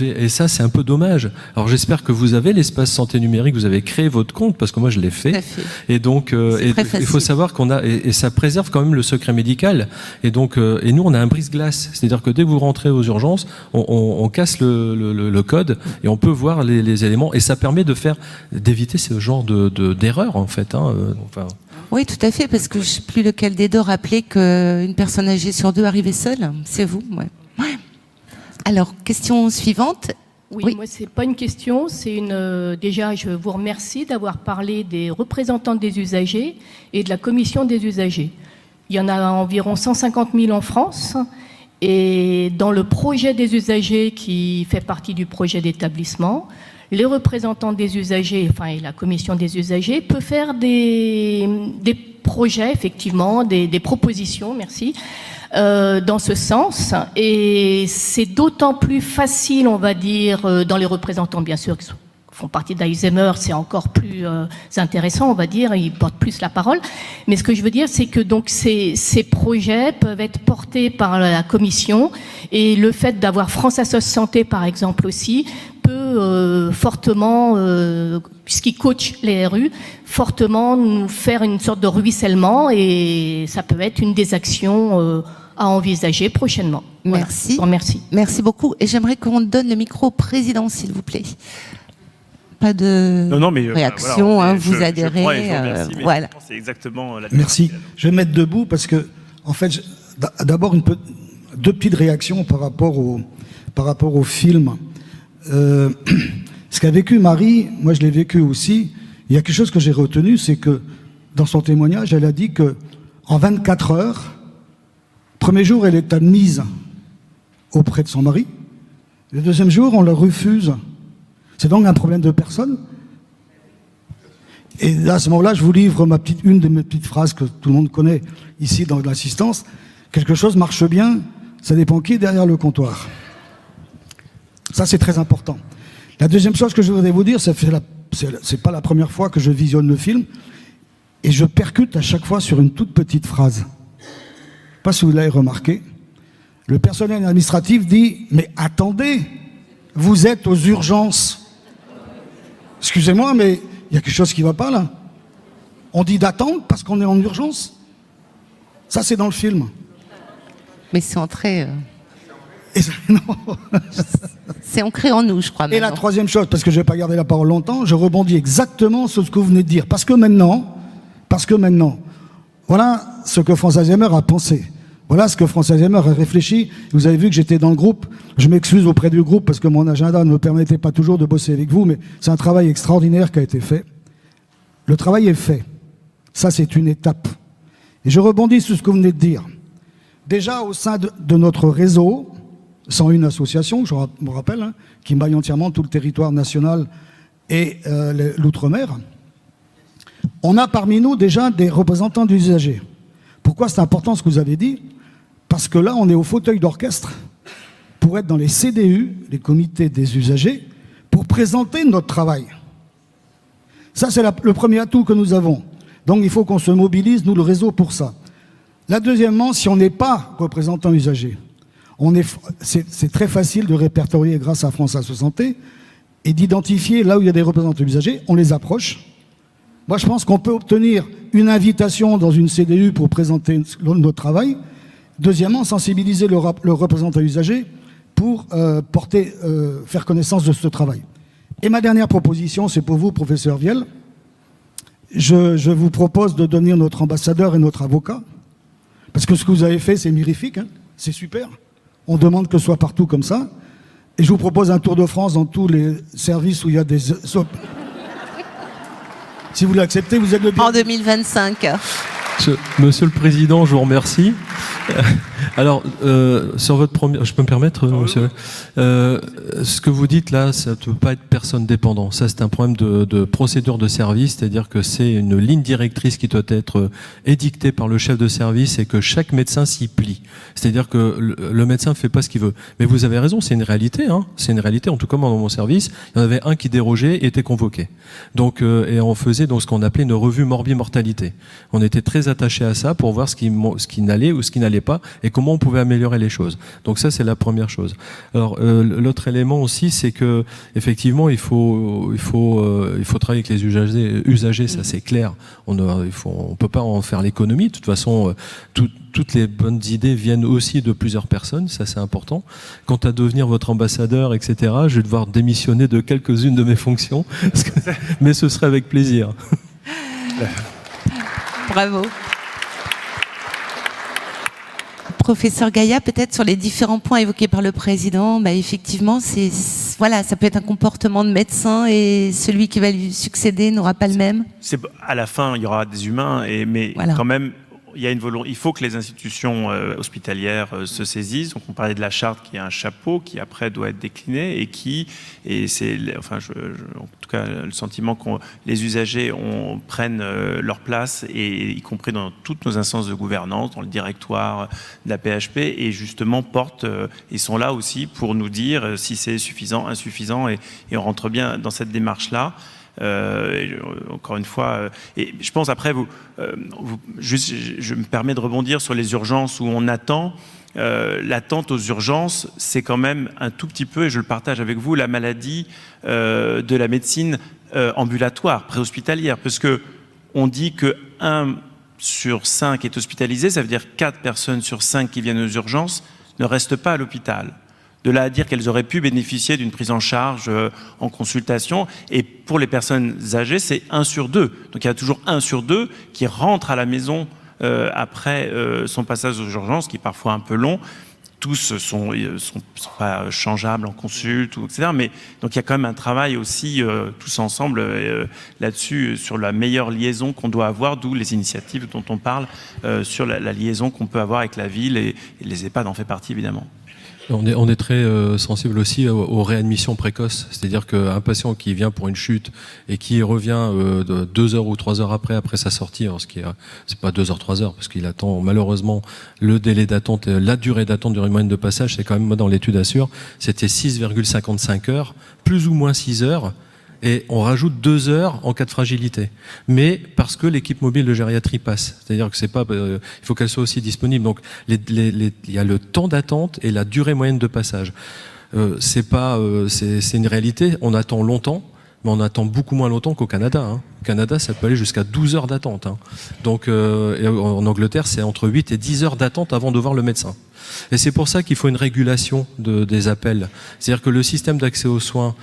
Et ça, c'est un peu dommage. Alors, j'espère que vous avez l'espace santé numérique, vous avez créé votre compte, parce que moi, je l'ai fait. Et donc, il faut savoir qu'on a, et ça préserve quand même le secret médical. Et donc, et nous, on a un brise-glace. C'est-à-dire que dès que vous rentrez aux urgences, on casse le code et on peut voir les éléments. Et ça permet d'éviter ce genre d'erreur, en fait. Oui, tout à fait, parce que je ne sais plus lequel des deux rappelait qu'une personne âgée sur 2 arrivait seule. C'est vous, ouais. Alors, question suivante. Oui, moi, ce n'est pas une question, c'est une... déjà, je vous remercie d'avoir parlé des représentants des usagers et de la commission des usagers. Il y en a environ 150 000 en France, et dans le projet des usagers qui fait partie du projet d'établissement, les représentants des usagers, enfin, et la commission des usagers, peut faire des projets, effectivement, des propositions, merci, dans ce sens. Et c'est d'autant plus facile, on va dire, dans les représentants, bien sûr, qui font partie d'Alzheimer, c'est encore plus intéressant, on va dire, ils portent plus la parole. Mais ce que je veux dire, c'est que donc ces projets peuvent être portés par la commission, et le fait d'avoir France Assos Santé, par exemple, aussi, peut fortement, puisqu'il coach les RU, fortement nous faire une sorte de ruissellement, et ça peut être une des actions à envisager prochainement. Merci. Voilà. Merci. Merci beaucoup. Et j'aimerais qu'on donne le micro au président, s'il vous plaît. Pas de réaction, voilà, vous adhérez. Je crois et je vous remercie, mais voilà. c'est exactement la Merci. Je vais me mettre debout parce que, en fait, d'abord deux petites réactions par rapport au film. Ce qu'a vécu Marie, moi je l'ai vécu aussi. Il y a quelque chose que j'ai retenu, c'est que dans son témoignage, elle a dit que en 24 heures, premier jour, elle est admise auprès de son mari. Le deuxième jour, on la refuse. C'est donc un problème de personne. Et à ce moment-là, je vous livre une de mes petites phrases que tout le monde connaît ici dans l'assistance. Quelque chose marche bien, ça dépend qui est derrière le comptoir. Ça, c'est très important. La deuxième chose que je voudrais vous dire, c'est pas la première fois que je visionne le film, et je percute à chaque fois sur une toute petite phrase. Je ne sais pas si vous l'avez remarqué. Le personnel administratif dit « Mais attendez, vous êtes aux urgences. » Excusez-moi, mais il y a quelque chose qui ne va pas là. On dit d'attendre parce qu'on est en urgence. Ça, c'est dans le film. Mais c'est ancré. C'est ancré en nous, je crois. Et la troisième chose, parce que je ne vais pas garder la parole longtemps, je rebondis exactement sur ce que vous venez de dire. Parce que maintenant, voilà ce que France Alzheimer a pensé. Voilà ce que France Alzheimer a réfléchi. Vous avez vu que j'étais dans le groupe. Je m'excuse auprès du groupe parce que mon agenda ne me permettait pas toujours de bosser avec vous, mais c'est un travail extraordinaire qui a été fait. Le travail est fait. Ça, c'est une étape. Et je rebondis sur ce que vous venez de dire. Déjà, au sein de notre réseau, 101 associations, je me rappelle, qui maillent entièrement tout le territoire national et l'outre-mer, on a parmi nous déjà des représentants des usagers. Pourquoi c'est important ce que vous avez dit? Parce que là, on est au fauteuil d'orchestre pour être dans les CDU, les comités des usagers, pour présenter notre travail. Ça, c'est le premier atout que nous avons. Donc, il faut qu'on se mobilise, nous, le réseau, pour ça. Là, deuxièmement, si on n'est pas représentant usager, c'est très facile de répertorier grâce à France Asso Santé et d'identifier là où il y a des représentants usagers, on les approche. Moi, je pense qu'on peut obtenir une invitation dans une CDU pour présenter notre travail. Deuxièmement, sensibiliser le représentant usager pour faire connaissance de ce travail. Et ma dernière proposition, c'est pour vous, professeur Viel. Je vous propose de devenir notre ambassadeur et notre avocat. Parce que ce que vous avez fait, c'est mirifique, c'est super. On demande que ce soit partout comme ça. Et je vous propose un tour de France dans tous les services où il y a des... Si vous l'acceptez, vous êtes le bienvenu. En 2025. Monsieur le Président, je vous remercie. Alors, sur votre première... Je peux me permettre, monsieur ce que vous dites là, ça ne peut pas être personne dépendant. Ça, c'est un problème de procédure de service, c'est-à-dire que c'est une ligne directrice qui doit être édictée par le chef de service et que chaque médecin s'y plie. C'est-à-dire que le médecin ne fait pas ce qu'il veut. Mais vous avez raison, c'est une réalité. C'est une réalité. En tout cas, dans mon service, il y en avait un qui dérogeait et était convoqué. Donc, et on faisait donc ce qu'on appelait une revue morbi-mortalité. On était très attachés à ça pour voir ce qui n'allait ou ce qui n'allait pas et comment on pouvait améliorer les choses. Donc ça, c'est la première chose. Alors, l'autre élément aussi, c'est que effectivement, il faut travailler avec les usagers, ça c'est clair. On peut pas en faire l'économie. De toute façon, toutes les bonnes idées viennent aussi de plusieurs personnes, ça c'est important. Quant à devenir votre ambassadeur, etc., je vais devoir démissionner de quelques-unes de mes fonctions, mais ce serait avec plaisir. Bravo. Professeur Gaïa, peut-être sur les différents points évoqués par le président, effectivement, ça peut être un comportement de médecin et celui qui va lui succéder n'aura pas le même. À la fin, il y aura des humains, mais voilà. Quand même, il y a une volonté. Il faut que les institutions hospitalières se saisissent. Donc, on parlait de la charte qui est un chapeau qui après doit être décliné et c'est, enfin, en tout cas, le sentiment que les usagers prennent leur place et y compris dans toutes nos instances de gouvernance, dans le directoire de la PHP et justement ils sont là aussi pour nous dire si c'est suffisant, insuffisant et on rentre bien dans cette démarche-là. Encore une fois, et je pense après je me permets de rebondir sur les urgences où on attend. L'attente aux urgences, c'est quand même un tout petit peu, et je le partage avec vous, la maladie de la médecine ambulatoire, préhospitalière, parce que on dit que 1 sur 5 est hospitalisé, ça veut dire 4 personnes sur 5 qui viennent aux urgences ne restent pas à l'hôpital. De là à dire qu'elles auraient pu bénéficier d'une prise en charge en consultation. Et pour les personnes âgées, c'est 1 sur 2. Donc il y a toujours 1 sur 2 qui rentre à la maison après son passage aux urgences, qui est parfois un peu long. Tous sont pas changeables en consulte, etc. Mais donc il y a quand même un travail aussi, tous ensemble, là-dessus, sur la meilleure liaison qu'on doit avoir, d'où les initiatives dont on parle, sur la liaison qu'on peut avoir avec la ville, et les EHPAD en fait partie, évidemment. On est très sensible aussi aux réadmissions précoces. C'est-à-dire qu'un patient qui vient pour une chute et qui revient 2 heures ou 3 heures après sa sortie, alors c'est pas 2 heures, 3 heures, parce qu'il attend malheureusement le délai d'attente, la durée d'attente durée moyenne de passage, c'est quand même, moi dans l'étude Assure, c'était 6,55 heures, plus ou moins 6 heures. Et on rajoute 2 heures en cas de fragilité. Mais parce que l'équipe mobile de gériatrie passe. C'est-à-dire que c'est pas, il faut qu'elle soit aussi disponible. Donc, il y a le temps d'attente et la durée moyenne de passage. C'est une réalité. On attend longtemps, mais on attend beaucoup moins longtemps qu'au Canada. Hein. Au Canada, ça peut aller jusqu'à 12 heures d'attente. Hein. Donc, et en Angleterre, c'est entre 8 et 10 heures d'attente avant de voir le médecin. Et c'est pour ça qu'il faut une régulation des appels. C'est-à-dire que le système d'accès aux soins,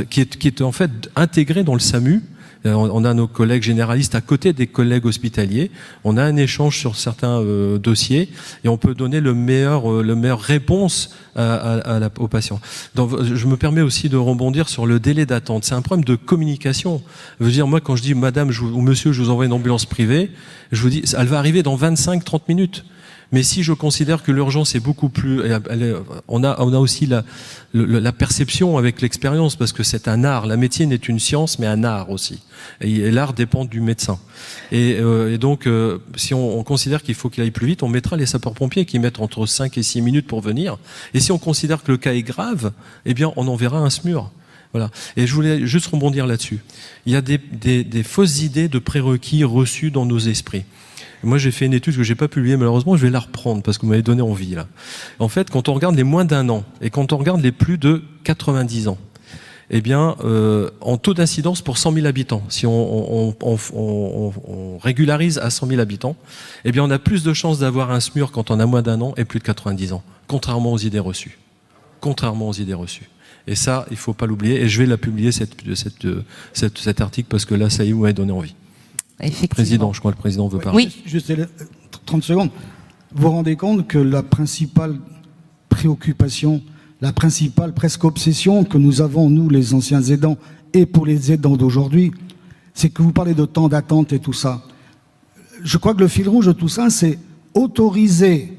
qui est en fait intégré dans le SAMU, on a nos collègues généralistes à côté des collègues hospitaliers, on a un échange sur certains dossiers et on peut donner le meilleur réponse aux patients. Donc, je me permets aussi de rebondir sur le délai d'attente. C'est un problème de communication. Je veux dire, moi, quand je dis madame ou monsieur, je vous envoie une ambulance privée, je vous dis, elle va arriver dans 25-30 minutes. Mais si je considère que l'urgence est beaucoup plus... On a aussi la perception avec l'expérience, parce que c'est un art. La médecine est une science, mais un art aussi. Et l'art dépend du médecin. Et donc, si on considère qu'il faut qu'il aille plus vite, on mettra les sapeurs-pompiers qui mettent entre 5 et 6 minutes pour venir. Et si on considère que le cas est grave, eh bien, on enverra un SMUR. Voilà. Et je voulais juste rebondir là-dessus. Il y a des fausses idées de prérequis reçus dans nos esprits. Moi, j'ai fait une étude que j'ai pas publiée, malheureusement, je vais la reprendre parce que vous m'avez donné envie, là. En fait, quand on regarde les moins d'1 an et quand on regarde les plus de 90 ans, eh bien, en taux d'incidence pour 100 000 habitants, si on régularise à 100 000 habitants, eh bien, on a plus de chances d'avoir un SMUR quand on a moins d'1 an et plus de 90 ans, contrairement aux idées reçues. Contrairement aux idées reçues. Et ça, il faut pas l'oublier. Et je vais la publier, cet article, parce que là, ça y est, vous m'avez donné envie. Président, je crois que le président veut parler. Oui. Juste 30 secondes. Vous vous rendez compte que la principale préoccupation, la principale presque obsession que nous avons, nous, les anciens aidants, et pour les aidants d'aujourd'hui, c'est que vous parlez de temps d'attente et tout ça. Je crois que le fil rouge de tout ça, c'est autoriser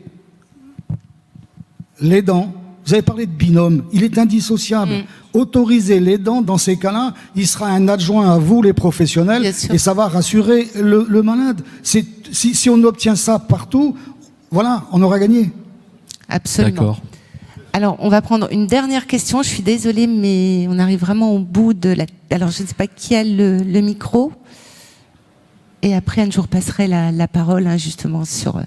l'aidant. Vous avez parlé de binôme, il est indissociable. Autoriser l'aidant, dans ces cas-là, il sera un adjoint à vous, les professionnels, et ça va rassurer le malade. Si on obtient ça partout, voilà, on aura gagné. Absolument. D'accord. Alors, on va prendre une dernière question. Je suis désolée, mais on arrive vraiment au bout de la... Alors, je ne sais pas qui a le micro. Et après, Anne, je vous repasserai la parole, hein, justement, sur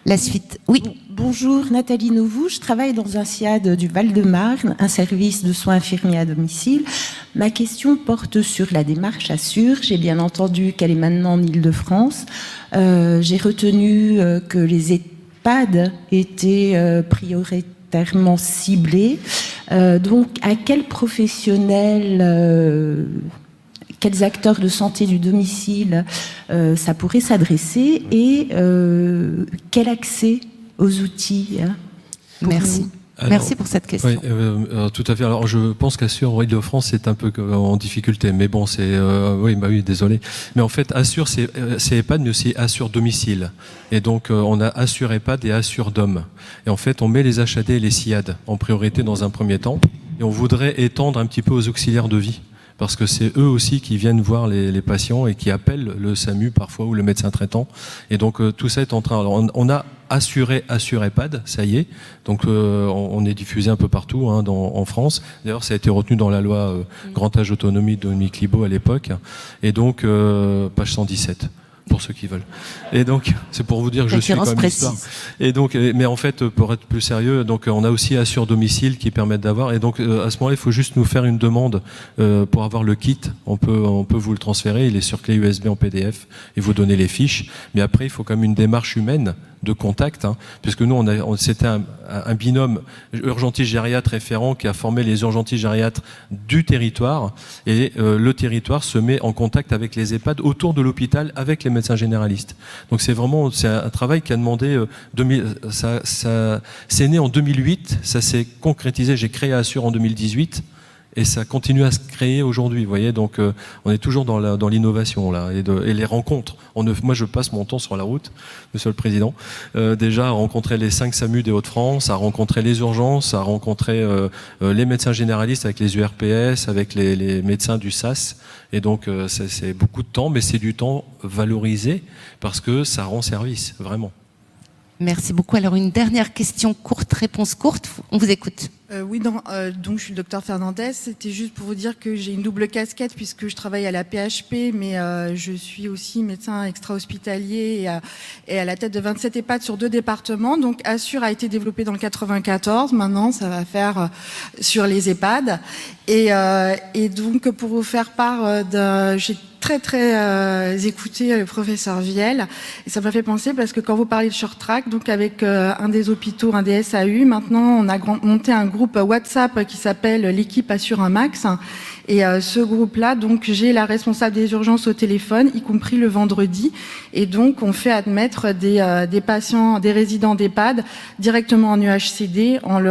la suite. Oui. Bonjour, Nathalie Novou. Je travaille dans un SIAD du Val-de-Marne, un service de soins infirmiers à domicile. Ma question porte sur la démarche Assure. J'ai bien entendu qu'elle est maintenant en Île-de-France. J'ai retenu que les EHPAD étaient prioritairement ciblés. Donc, à quels professionnels, quels acteurs de santé du domicile ça pourrait s'adresser et quel accès aux outils, hein, Merci. Alors, merci pour cette question. Oui, tout à fait. Alors, je pense qu'Assure Île-de-France c'est un peu en difficulté, mais bon, c'est oui, désolé. Mais en fait, Assure, c'est EHPAD, mais aussi Assure domicile. Et donc, on a Assure EHPAD et Assure Dom. Et en fait, on met les HAD et les SIAD en priorité dans un premier temps, et on voudrait étendre un petit peu aux auxiliaires de vie. Parce que c'est eux aussi qui viennent voir les patients et qui appellent le SAMU parfois ou le médecin traitant. Et donc tout ça est en train. Alors, on a Assure EHPAD, ça y est. Donc on est diffusé un peu partout hein, en France. D'ailleurs, ça a été retenu dans la loi Grand Âge Autonomie de Dominique Libaud à l'époque. Et donc page 117. Pour ceux qui veulent. Et donc, c'est pour vous dire que je suis quand même l'histoire. Et donc, mais en fait, pour être plus sérieux, donc on a aussi Assure domicile qui permettent d'avoir. Et donc, à ce moment-là, il faut juste nous faire une demande pour avoir le kit. On peut vous le transférer. Il est sur clé USB en PDF et vous donner les fiches. Mais après, il faut quand même une démarche humaine de contact, hein, puisque nous, c'était un binôme urgentiste gériatre référent qui a formé les urgentistes gériatres du territoire, et le territoire se met en contact avec les EHPAD autour de l'hôpital avec les médecins généralistes. Donc c'est un travail qui a demandé c'est né en 2008, ça s'est concrétisé, j'ai créé Assure en 2018. Et ça continue à se créer aujourd'hui, vous voyez. Donc, on est toujours dans l'innovation là et les rencontres. Moi, je passe mon temps sur la route, Monsieur le Président, déjà à rencontrer les 5 SAMU des Hauts-de-France, à rencontrer les urgences, à rencontrer les médecins généralistes avec les URPS, avec les médecins du SAS. Et donc, c'est beaucoup de temps, mais c'est du temps valorisé parce que ça rend service, vraiment. Merci beaucoup. Alors, une dernière question courte, réponse courte. On vous écoute. Oui, donc je suis le docteur Fernandez. C'était juste pour vous dire que j'ai une double casquette puisque je travaille à la PHP, mais je suis aussi médecin extra-hospitalier et à la tête de 27 EHPAD sur 2 départements. Donc Assure a été développé dans le 94. Maintenant, ça va faire sur les EHPAD. Et donc, pour vous faire part j'ai très écouté le professeur Viel, et ça m'a fait penser parce que quand vous parlez de short track, donc avec un des hôpitaux, un des SAU, maintenant on a monté un groupe WhatsApp qui s'appelle l'équipe Assure un Max, et ce groupe-là, donc j'ai la responsable des urgences au téléphone, y compris le vendredi, et donc on fait admettre des patients, des résidents d'EHPAD directement en UHCD en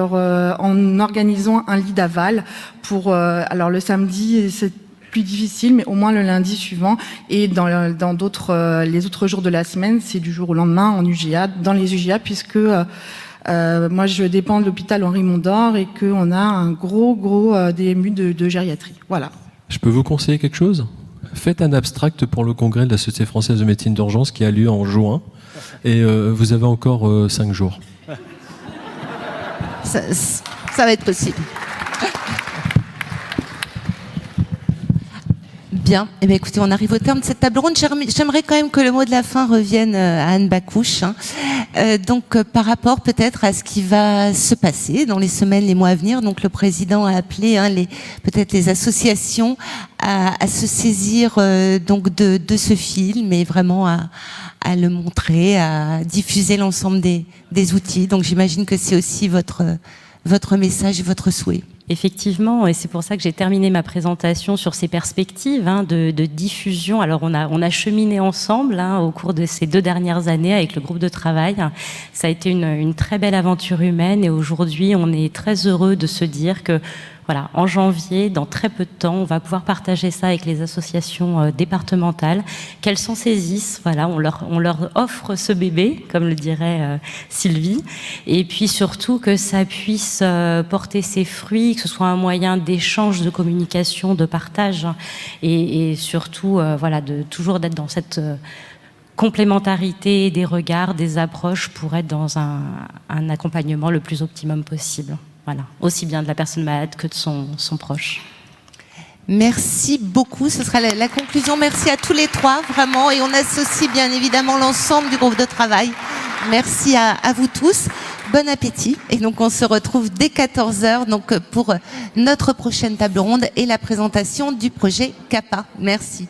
organisant un lit d'aval pour alors le samedi c'est plus difficile, mais au moins le lundi suivant. Et dans les autres jours de la semaine, c'est du jour au lendemain en UGA, dans les UGA, puisque moi je dépends de l'hôpital Henri Mondor et qu'on a un gros DMU de gériatrie. Voilà. Je peux vous conseiller quelque chose ? Faites un abstract pour le congrès de la Société française de médecine d'urgence qui a lieu en juin, et vous avez encore 5 jours. Ça va être possible. Bien. Eh bien, écoutez, on arrive au terme de cette table ronde. J'aimerais quand même que le mot de la fin revienne à Anne Bakouche. Donc, par rapport peut-être à ce qui va se passer dans les semaines, les mois à venir. Donc, le président a appelé peut-être les associations à se saisir donc de ce film et vraiment à le montrer, à diffuser l'ensemble des outils. Donc, j'imagine que c'est aussi votre message et votre souhait. Effectivement, et c'est pour ça que j'ai terminé ma présentation sur ces perspectives de diffusion. Alors on a cheminé ensemble au cours de ces 2 dernières années avec le groupe de travail. Ça a été une très belle aventure humaine, et aujourd'hui on est très heureux de se dire que voilà, en janvier, dans très peu de temps, on va pouvoir partager ça avec les associations départementales, qu'elles s'en saisissent. Voilà, on leur offre ce bébé, comme le dirait Sylvie, et puis surtout que ça puisse porter ses fruits, que ce soit un moyen d'échange, de communication, de partage, et surtout, voilà, toujours d'être dans cette complémentarité des regards, des approches pour être dans un accompagnement le plus optimum possible. Voilà, aussi bien de la personne malade que de son proche. Merci beaucoup, ce sera la conclusion. Merci à tous les 3, vraiment, et on associe bien évidemment l'ensemble du groupe de travail. Merci à vous tous, bon appétit, et donc on se retrouve dès 14h donc, pour notre prochaine table ronde et la présentation du projet CAPA. Merci.